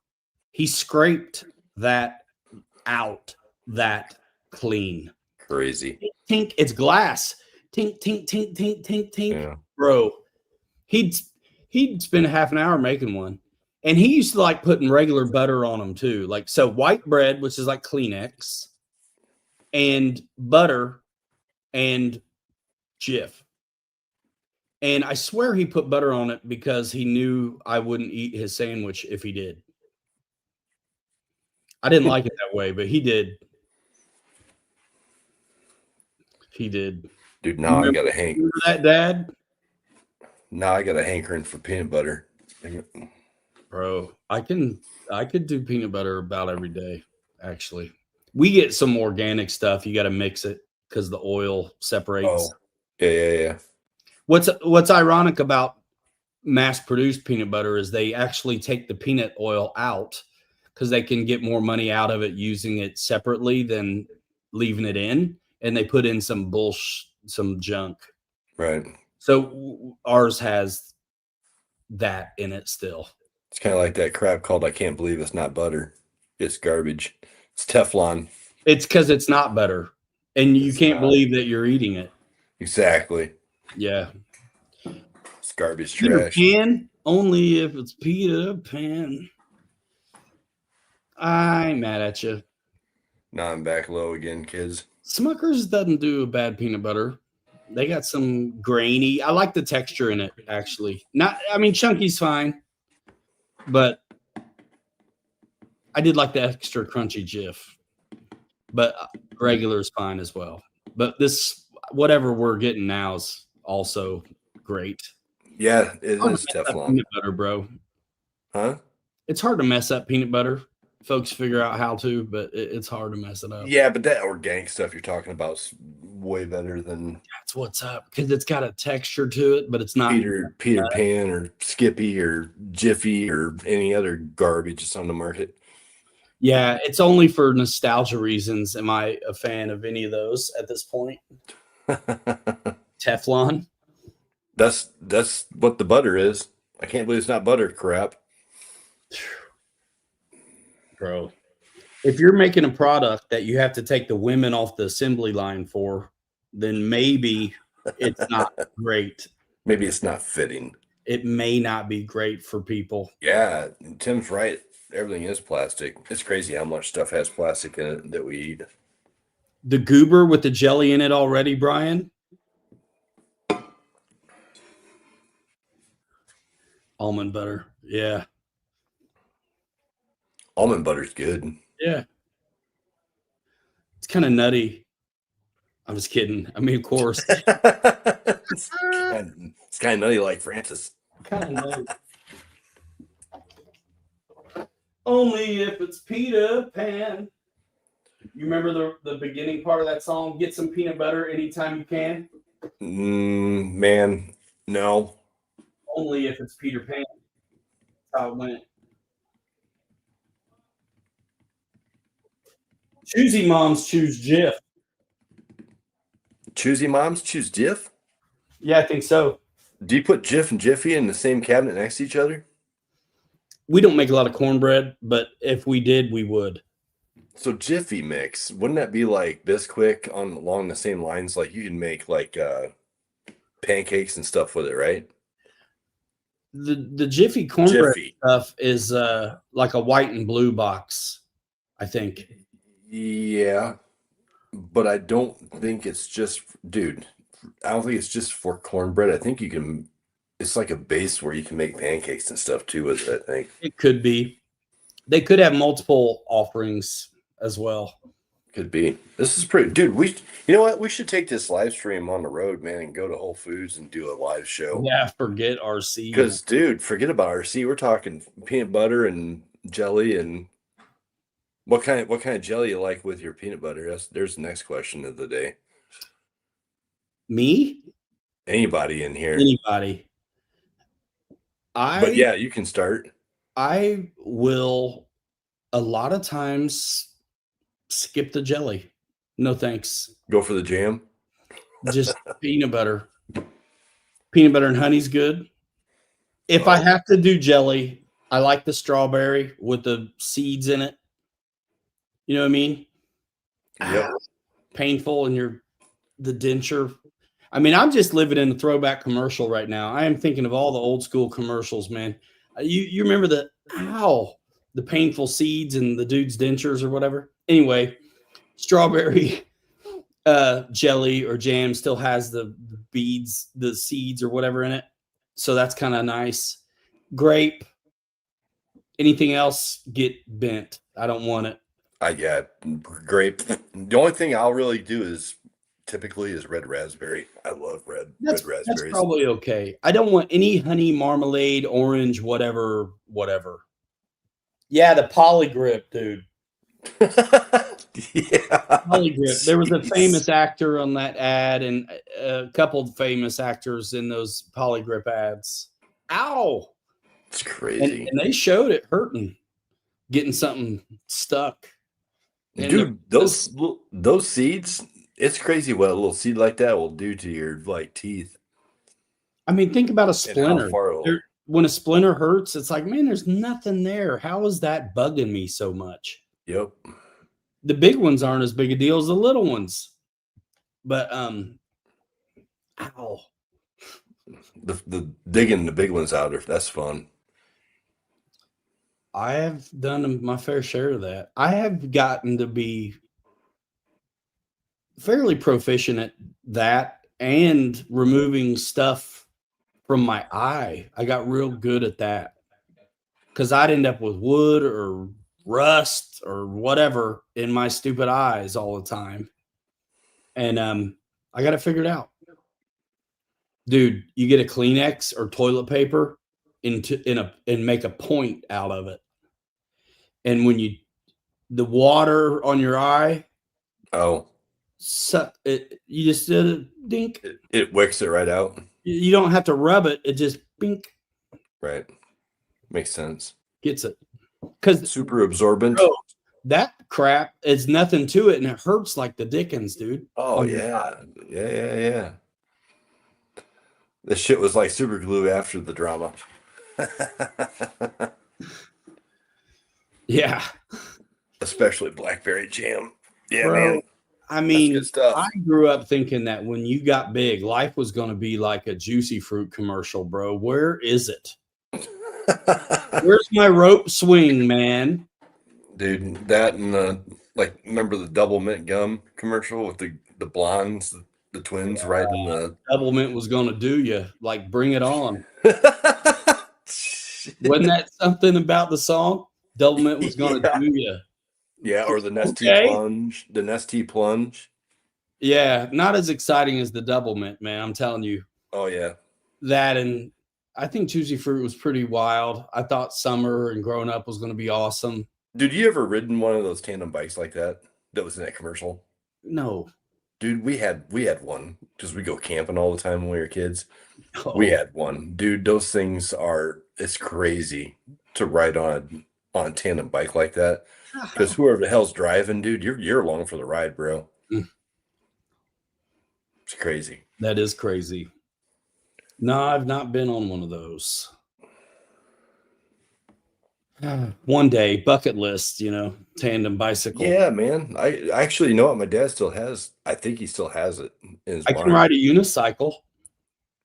He scraped that out that clean. Crazy. Tink, it's glass. Tink, tink, tink, tink, tink, tink. Yeah. Bro, he'd spend half an hour making one. And he used to like putting regular butter on them too. Like, so white bread, which is like Kleenex, and butter and Jif. And I swear he put butter on it because he knew I wouldn't eat his sandwich if he did. I didn't like it that way, but he did. He did. Dude, now I got a Remember that, Dad? Now I got a hankering for peanut butter. Bro, I could do peanut butter about every day, actually. We get some organic stuff. You got to mix it because the oil separates. Oh, yeah. What's ironic about mass-produced peanut butter is they actually take the peanut oil out because they can get more money out of it using it separately than leaving it in, and they put in some bullshit, some junk. Right. So ours has that in it still. It's kind of like that crap called I can't believe it's not butter. It's garbage. It's Teflon. It's because it's not butter, and you It's can't not. believe that you're eating it. Exactly. Yeah. It's garbage Peter trash. Pan, only if it's Peter Pan. I ain't mad at you. Now I'm back low again, kids. Smucker's doesn't do a bad peanut butter. They got some grainy. I like the texture in it, actually. I mean, chunky's fine, but I did like the extra crunchy Jif. But regular is fine as well. But this, whatever we're getting now, is also great. Yeah, it Hard to is mess up Teflon. peanut butter, bro. Huh? It's hard to mess up peanut butter. Folks figure out how to, but it's hard to mess it up. Yeah, but that organic stuff you're talking about is way better than That's what's up because it's got a texture to it, but it's not. Peter Pan or Skippy or Jiffy or any other garbage that's on the market. Yeah, it's only for nostalgia reasons. Am I a fan of any of those at this point? Teflon. That's what the butter is. I can't believe it's not butter crap. Bro, if you're making a product that you have to take the women off the assembly line for, then maybe it's not great. Maybe it's not fitting. It may not be great for people. Yeah, Tim's right. Everything is plastic. It's crazy how much stuff has plastic in it that we eat. The goober with the jelly in it already, Brian. Almond butter. Yeah. Almond butter's good. Yeah. It's kind of nutty. I'm just kidding. I mean, of course. It's kind of nutty like Francis. Kind of nutty. Only if it's Peter Pan. You remember the beginning part of that song? Get some peanut butter anytime you can. Man, no. Only if it's Peter Pan. That's how it went. Choosy moms choose Jif. Choosy moms choose Jif? Yeah, I think so. Do you put Jif and Jiffy in the same cabinet next to each other? We don't make a lot of cornbread, but if we did, we would. So Jiffy mix, wouldn't that be like Bisquick along the same lines? Like you can make like pancakes and stuff with it, right? The Jiffy cornbread stuff is like a white and blue box, I think. Yeah, but I don't think it's just, dude, I don't think it's just for cornbread. I think you can, it's like a base where you can make pancakes and stuff too with it, I think. It could be. They could have multiple offerings as well. Could be. This is pretty, dude. You know what? We should take this live stream on the road, man, and go to Whole Foods and do a live show. Yeah, forget RC. Because, dude, forget about RC. We're talking peanut butter and jelly and what kind of jelly you like with your peanut butter? There's the next question of the day. Me? Anybody in here? Anybody. But yeah, you can start. I will a lot of times skip the jelly. No thanks. Go for the jam. Just peanut butter. Peanut butter and honey's good. If I have to do jelly, I like the strawberry with the seeds in it. You know what I mean? Yep. Painful and the denture. I mean, I'm just living in a throwback commercial right now. I am thinking of all the old school commercials, man. You remember the painful seeds and the dude's dentures or whatever? Anyway, strawberry jelly or jam still has the beads, the seeds or whatever in it. So that's kind of nice. Grape. Anything else get bent. I don't want it. Grape. The only thing I'll really do typically is red raspberry. I love red raspberries. That's probably okay. I don't want any honey, marmalade, orange, whatever. Yeah, the Polygrip, dude. Yeah. Polygrip. There was a famous actor on that ad and a couple of famous actors in those Polygrip ads. Ow. It's crazy. And they showed it hurting, getting something stuck. Dude, those seeds, it's crazy what a little seed like that will do to your teeth. I mean, think about a splinter. when a splinter hurts, it's like, man, there's nothing there. How is that bugging me so much? Yep. The big ones aren't as big a deal as the little ones. But ow. The digging the big ones out, that's fun. I have done my fair share of that. I have gotten to be fairly proficient at that and removing stuff from my eye. I got real good at that because I'd end up with wood or rust or whatever in my stupid eyes all the time. And I got it figured out. Dude, you get a Kleenex or toilet paper and make a point out of it. And when the water on your eye, you just did a dink. It wicks it right out. You don't have to rub it. It just bink. Right. Makes sense. Gets it. Because super absorbent. Bro, that crap is nothing to it, and it hurts like the dickens, dude. Oh, yeah. Yeah. This shit was like super glue after the drama. Yeah. Especially blackberry jam. Yeah, Bro, man. I mean, good stuff. I grew up thinking that when you got big, life was going to be like a Juicy Fruit commercial, bro. Where is it? Where's my rope swing, man? Dude, that and remember the double mint gum commercial with the blondes, the twins riding the double mint was going to do you. Like, bring it on. Wasn't that something about the song? Double mint was going to do you. Yeah, or the Nestea plunge. The Nestea plunge. Yeah, not as exciting as the double mint, man. I'm telling you. Oh, yeah. That, and I think Juicy Fruit was pretty wild. I thought summer and growing up was going to be awesome. Dude, you ever ridden one of those tandem bikes like that was in that commercial? No. Dude, we had one because we go camping all the time when we were kids. Oh. We had one. Dude, those things it's crazy to ride on a tandem bike like that. Because whoever the hell's driving, dude, you're along for the ride, bro. It's crazy. That is crazy. No, I've not been on one of those. One day, bucket list, tandem bicycle. Yeah, man. I actually know what my dad still has. I think he still has it in his I can ride a unicycle.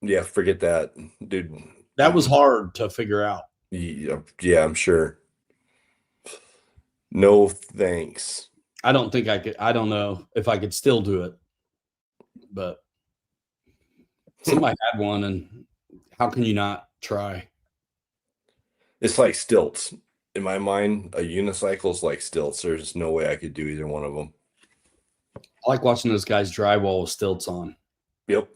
Yeah, forget that, dude. That was hard to figure out. Yeah, I'm sure. No thanks. I don't think I could. I don't know if I could still do it, but somebody had one, and how can you not try? It's like stilts. In my mind, a unicycle is like stilts. There's no way I could do either one of them. I like watching those guys drywall with stilts on. Yep.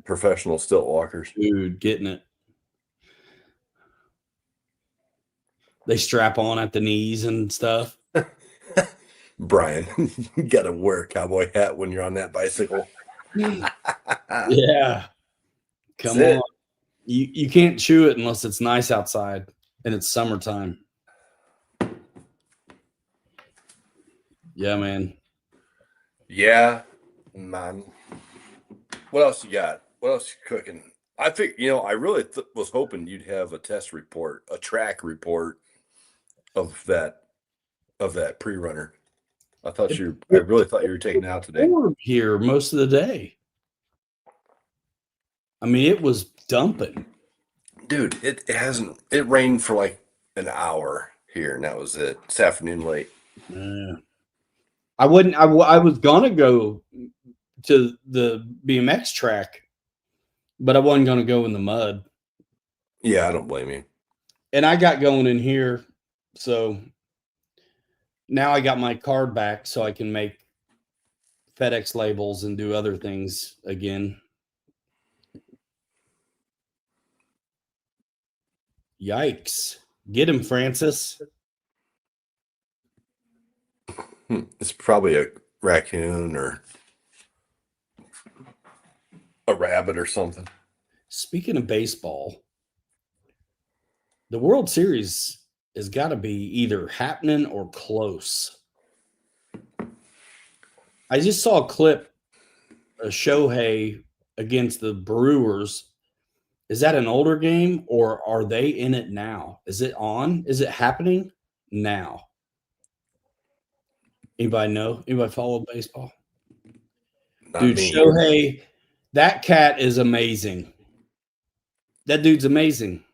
Professional stilt walkers. Dude, getting it. They strap on at the knees and stuff. Brian, you got to wear a cowboy hat when you're on that bicycle. Yeah. Come on. You can't chew it unless it's nice outside and it's summertime. Yeah, man. Yeah, man. What else you got? What else you cooking? I think, I really was hoping you'd have a test report, a track report of that pre-runner. I really thought you were taking it out today. Here most of the day. I mean, it was dumping. Dude, it rained for like an hour here, and that was it. This afternoon late. Yeah. I was gonna go to the BMX track, but I wasn't gonna go in the mud. Yeah, I don't blame you. And I got going in here, so now I got my card back so I can make FedEx labels and do other things again. Yikes. Get him, Francis. It's probably a raccoon or a rabbit or something. Speaking of baseball, the World Series has got to be either happening or close. I just saw a clip of Shohei against the Brewers, Is that an older game or are they in it now? Is it on? Is it happening now? Anybody know? Anybody follow baseball? Not Dude, me. Shohei, that cat is amazing. That dude's amazing.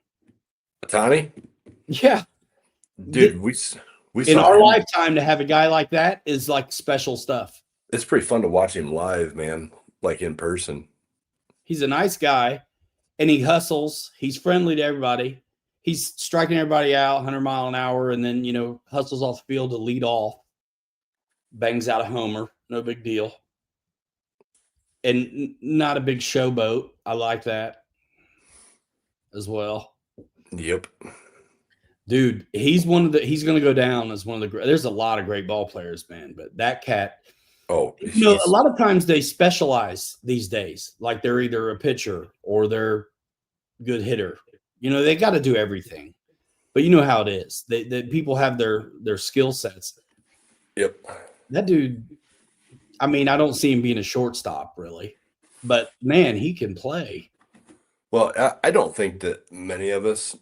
Otani? Yeah. Dude, we In saw our him. lifetime to have a guy like that is like special stuff. It's pretty fun to watch him live, man, like in person. He's a nice guy and he hustles. He's friendly to everybody. He's striking everybody out 100 mile an hour and then, hustles off the field to lead off. Bangs out a homer. No big deal. And not a big showboat. I like that as well. Yep. Dude, he's going to go down as one of the, there's a lot of great ball players, man, but that cat, Oh, a lot of times they specialize these days. Like they're either a pitcher or they're good hitter. They got to do everything, but you know how it is. They people have their skill sets. Yep. That dude, I mean, I don't see him being a shortstop really, but man, he can play. Well, I don't think that many of us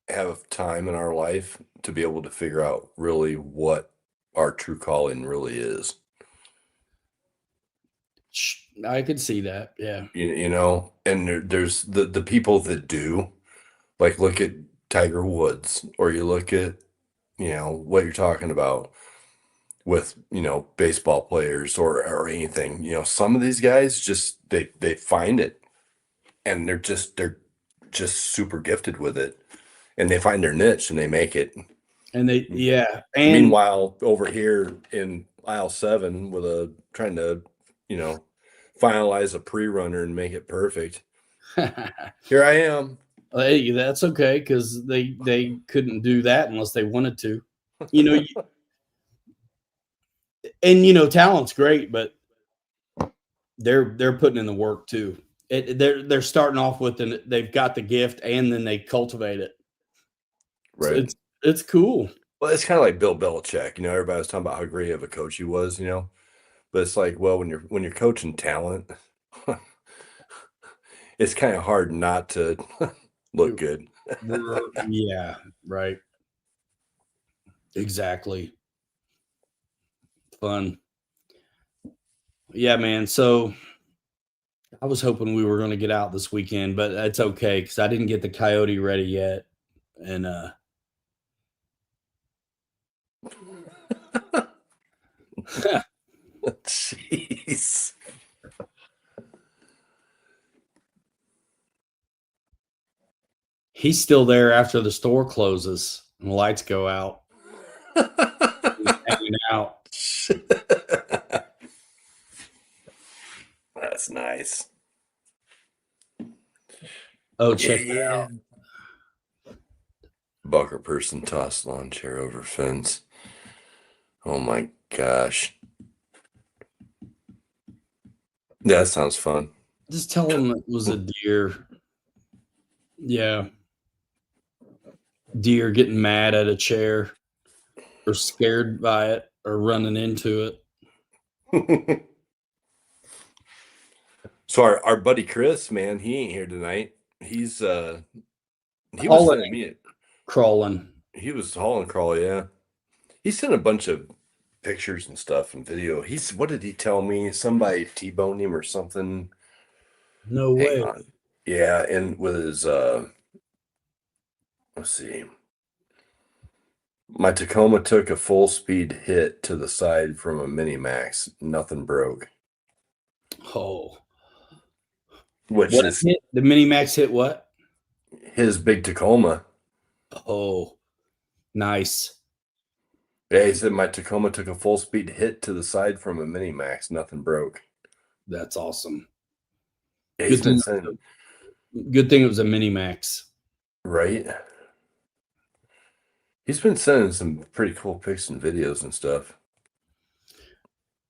have time in our life to be able to figure out really what our true calling really is. I could see that. Yeah. And there's the people that do, like look at Tiger Woods, or you look at, what you're talking about with, baseball players or anything, some of these guys just, they find it and they're just super gifted with it and they find their niche and they make it. And And meanwhile, over here in aisle 7 trying to, finalize a pre-runner and make it perfect. Here I am. Hey, that's okay because they couldn't do that unless they wanted to. Talent's great, but they're putting in the work too. They're starting off with they've got the gift and then they cultivate it. Right. So it's cool. Well, it's kind of like Bill Belichick. Everybody was talking about how great of a coach he was. But it's like, well, when you're coaching talent, it's kind of hard not to look good. Yeah, right. Exactly. Fun. Yeah, man. So I was hoping we were going to get out this weekend, but that's okay because I didn't get the coyote ready yet. And jeez. He's still there after the store closes and the lights go out. He's hanging out. That's nice. Oh, check that out. Bucker person tossed lawn chair over fence. Oh my gosh. Yeah, that sounds fun. Just tell him it was a deer. Yeah. Deer getting mad at a chair or scared by it or running into it. So our buddy Chris, man, he ain't here tonight. He was sending me crawling. He was hauling crawl, yeah. He sent a bunch of pictures and stuff and video. What did he tell me? Somebody T-boned him or something. No way. Hang on. Yeah, and with his let's see. My Tacoma took a full speed hit to the side from a Mini Max. Nothing broke. Oh. Which what is hit? The Mini Max hit what? His big Tacoma. Oh, nice. Yeah, he said my Tacoma took a full speed hit to the side from a Mini Max. Nothing broke. That's awesome. Yeah, good thing it was a Mini Max. Right. He's been sending some pretty cool pics and videos and stuff.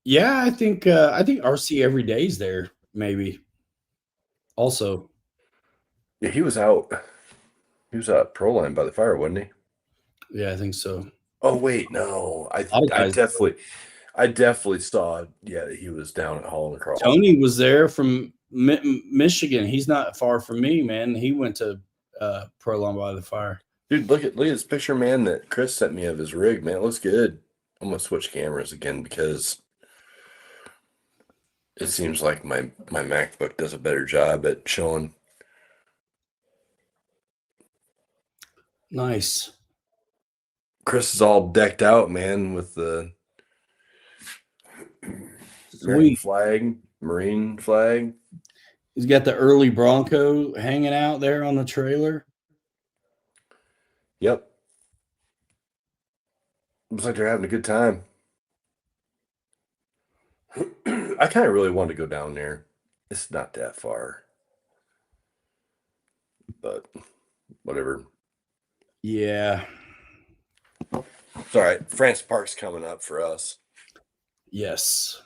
Yeah, I think RC every day is there, maybe. Also. Yeah, he was out. He was out at Proline by the fire, wasn't he? Yeah, I think so. Oh wait, no. I definitely saw that he was down at Holland Cross. Tony was there from Michigan. He's not far from me, man. He went to Proline by the Fire. Dude, look at this picture, man, that Chris sent me of his rig, man. It looks good. I'm gonna switch cameras again because it seems like my MacBook does a better job at showing. Nice. Chris is all decked out, man, with the Sweet. Marine flag. He's got the early Bronco hanging out there on the trailer. Yep. Looks like they're having a good time. I kind of really want to go down there. It's not that far. But whatever. Yeah. It's all right. France Park's coming up for us. Yes.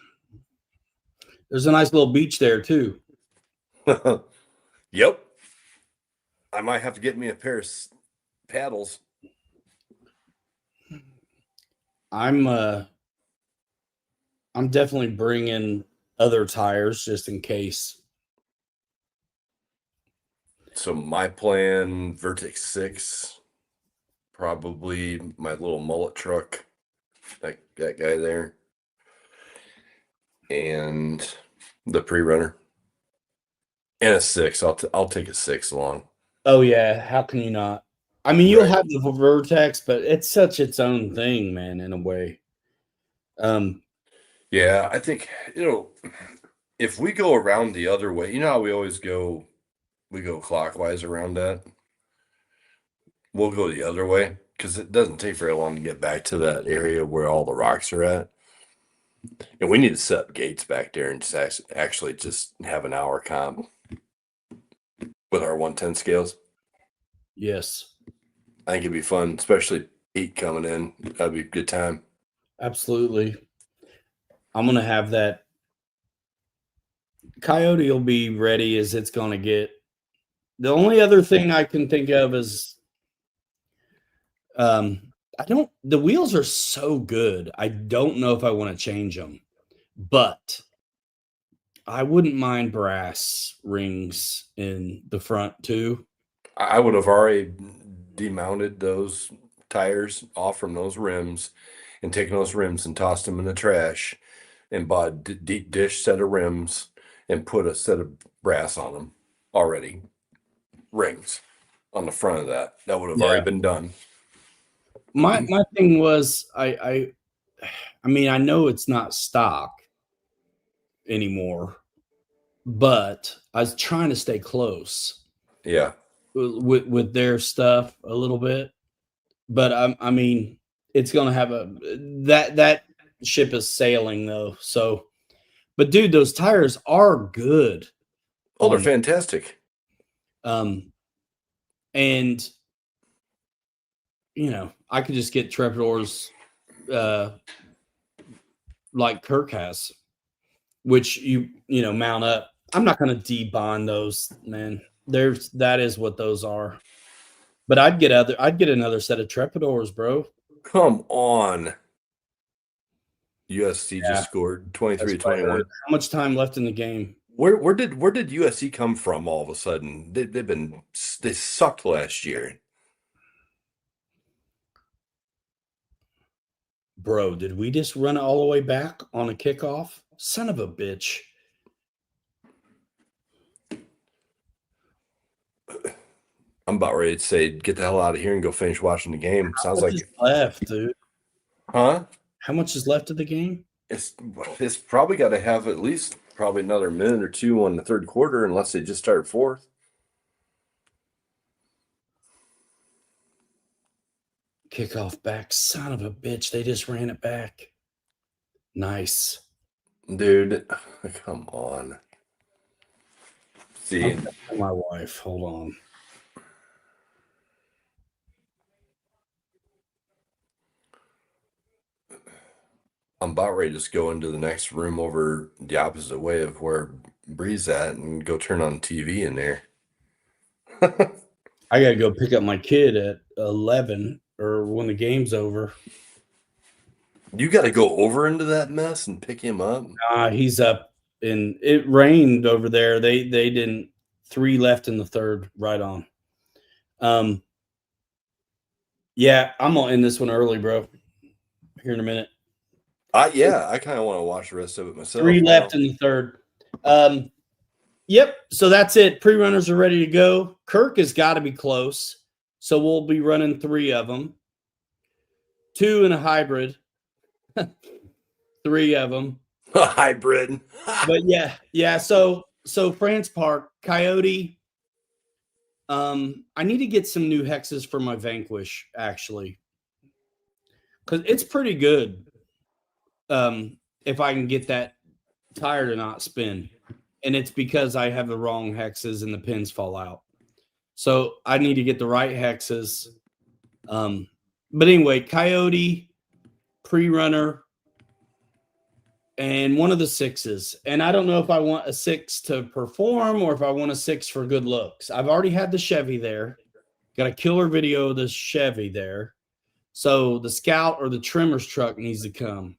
There's a nice little beach there too. Yep. I might have to get me a pair of paddles. I'm definitely bringing other tires just in case. So my plan, Vertex 6, probably my little mullet truck, that guy there, and the pre-runner, and a 6. I'll take a 6 along. Oh yeah, how can you not? I mean, you'll have the Vertex, but it's such its own thing, man, in a way. Yeah, I think, if we go around the other way, you know how we always go, we go clockwise around that. We'll go the other way because it doesn't take very long to get back to that area where all the rocks are at. And we need to set up gates back there and just actually just have an hour comp with our 110 scales. Yes. I think it'd be fun, especially heat coming in. That'd be a good time. Absolutely. I'm going to have that. Coyote will be ready as it's going to get. The only other thing I can think of is the wheels are so good. I don't know if I want to change them, but I wouldn't mind brass rings in the front too. I would have already demounted those tires off from those rims and taken those rims and tossed them in the trash and bought a deep dish set of rims and put a set of brass on them already. Rings on the front of that. That would have already been done. My thing was I mean, I know it's not stock anymore, but I was trying to stay close. Yeah. With their stuff a little bit. But I mean, it's gonna have that ship is sailing though. So, but dude, those tires are good. Oh, they're fantastic. And I could just get Trepidors like Kirk has, which you mount up. I'm not gonna debond those, man. That is what those are. But I'd get another set of Trepidors, bro. Come on. USC just scored 23-21. How much time left in the game? Where did USC come from all of a sudden? They sucked last year. Bro, did we just run it all the way back on a kickoff? Son of a bitch. I'm about ready to say, get the hell out of here and go finish watching the game. Sounds like left, dude. Huh? How much is left of the game? It's probably got to have at least probably another minute or two on the third quarter, unless they just start fourth. Kickoff back. Son of a bitch. They just ran it back. Nice. Dude, come on. See. My wife. Hold on. I'm about ready to just go into the next room over the opposite way of where Bree's at and go turn on TV in there. I got to go pick up my kid at 11 or when the game's over. You got to go over into that mess and pick him up? He's up and it rained over there. They didn't 3 left in the third, right on. Yeah, I'm gonna end this one early, bro. Here in a minute. Yeah, I kind of want to watch the rest of it myself. 3 left in the third. Yep. So that's it. Pre-runners are ready to go. Kirk has got to be close. So we'll be running 3 of them. 2 in a hybrid. 3 of them. A hybrid. But yeah. So France Park, Coyote. I need to get some new hexes for my Vanquish, actually. Because it's pretty good. If I can get that tire to not spin. And it's because I have the wrong hexes and the pins fall out. So I need to get the right hexes. But anyway, Coyote, pre-runner, and one of the 6s. And I don't know if I want a 6 to perform or if I want a 6 for good looks. I've already had the Chevy there. Got a killer video of the Chevy there. So the Scout or the Trimmer's truck needs to come.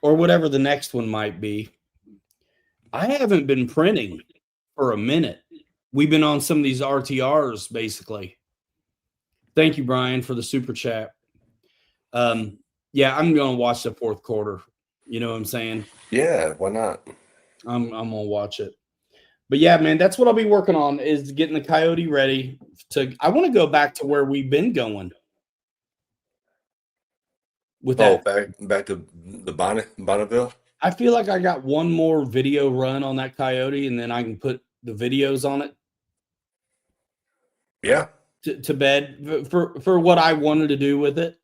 Or whatever the next one might be. I haven't been printing for a minute. We've been on some of these RTRs, basically. Thank you, Brian, for the super chat. Yeah, I'm going to watch the fourth quarter. You know what I'm saying? Yeah, why not? I'm going to watch it. But yeah, man, that's what I'll be working on is getting the Coyote ready. I want to go back to where we've been going. With that. Back to the Bonneville? I feel like I got one more video run on that Coyote, and then I can put the videos on it. Yeah. To bed for what I wanted to do with it.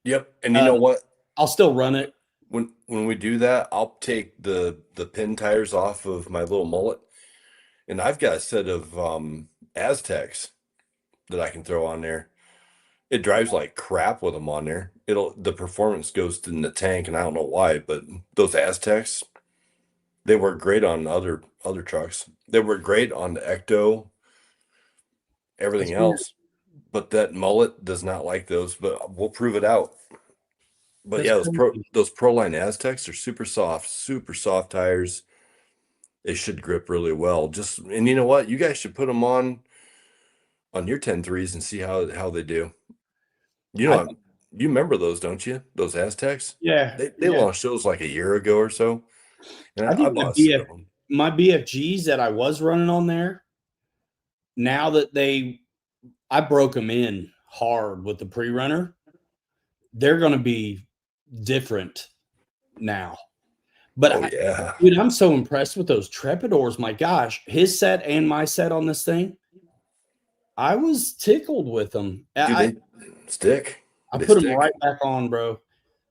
Yep. And you know what? I'll still run it. When we do that, I'll take the pin tires off of my little mullet, and I've got a set of Aztecs that I can throw on there. It drives like crap with them on there. The performance goes in the tank, and I don't know why, but those Aztecs, they work great on other trucks. They work great on the Ecto, everything else. But that mullet does not like those, but we'll prove it out. But yeah, those Proline Aztecs are super soft tires. They should grip really well. And you know what? You guys should put them on your 10.3s and see how they do. You know, you remember those, don't you? Those Aztecs? Yeah. They launched those like a year ago or so. And I think my BFGs that I was running on there, now that I broke them in hard with the pre-runner, they're going to be different now. But dude, I'm so impressed with those Trepidors. My gosh, his set and my set on this thing, I was tickled with them. They stick. I put them right back on, bro.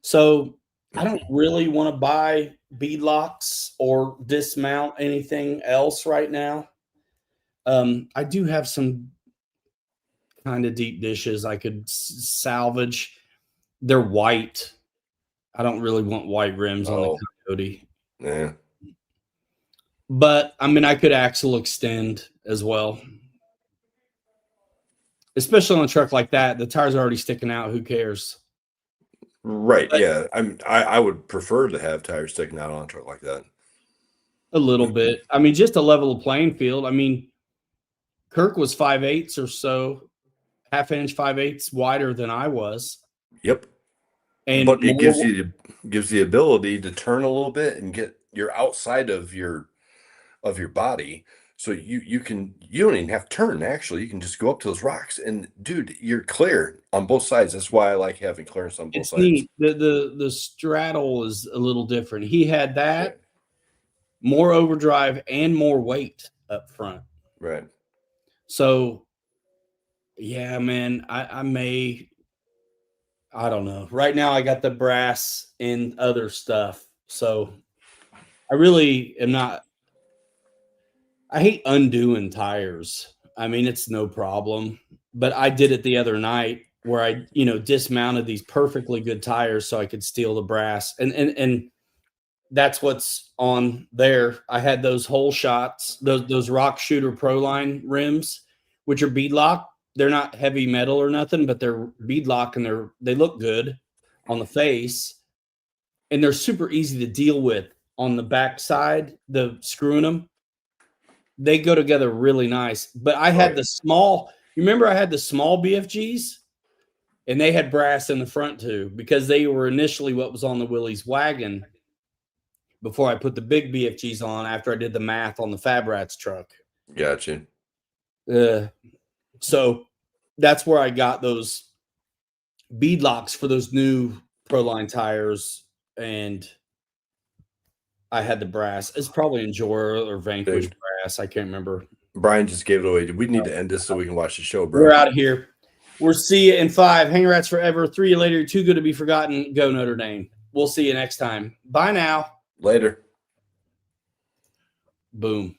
So I don't really want to buy bead locks or dismount anything else right now. I do have some kind of deep dishes I could salvage. They're white. I don't really want white rims on the Coyote. Yeah. But I mean, I could axle extend as well. Especially on a truck like that, the tires are already sticking out. Who cares? Right. But, yeah. I would prefer to have tires sticking out on a truck like that. A little bit. I mean, just to level the playing field. I mean, Kirk was 5/8 or so, half-inch 5/8 wider than I was. Yep. But it gives the ability to turn a little bit and you're outside of your body. So you don't even have to turn, actually. You can just go up to those rocks and dude, you're clear on both sides. That's why I like having clearance on both sides. Neat. The straddle is a little different. He had that, more overdrive and more weight up front. Right. So yeah, man, I don't know. Right now I got the brass and other stuff. So I really am not. I hate undoing tires. I mean, it's no problem, but I did it the other night where I, dismounted these perfectly good tires so I could steal the brass. And that's what's on there. I had those hole shots, those Rock Shooter Proline rims, which are beadlock. They're not heavy metal or nothing, but they're beadlock and they look good on the face. and they're super easy to deal with on the back side, the screwing them. They go together really nice. But I had the small, you remember I had the small BFGs? And they had brass in the front too, because they were initially what was on the Willys wagon before I put the big BFGs on after I did the math on the Fab Rats truck. Gotcha. So that's where I got those bead locks for those new Proline tires, and I had the brass. It's probably Enjoyer or Vanquish brass. I can't remember. Brian just gave it away. We need to end this so we can watch the show, bro. We're out of here. We'll see you in 5. Hang Rats forever. 3 you later. Too good to be forgotten. Go Notre Dame. We'll see you next time. Bye now. Later. Boom.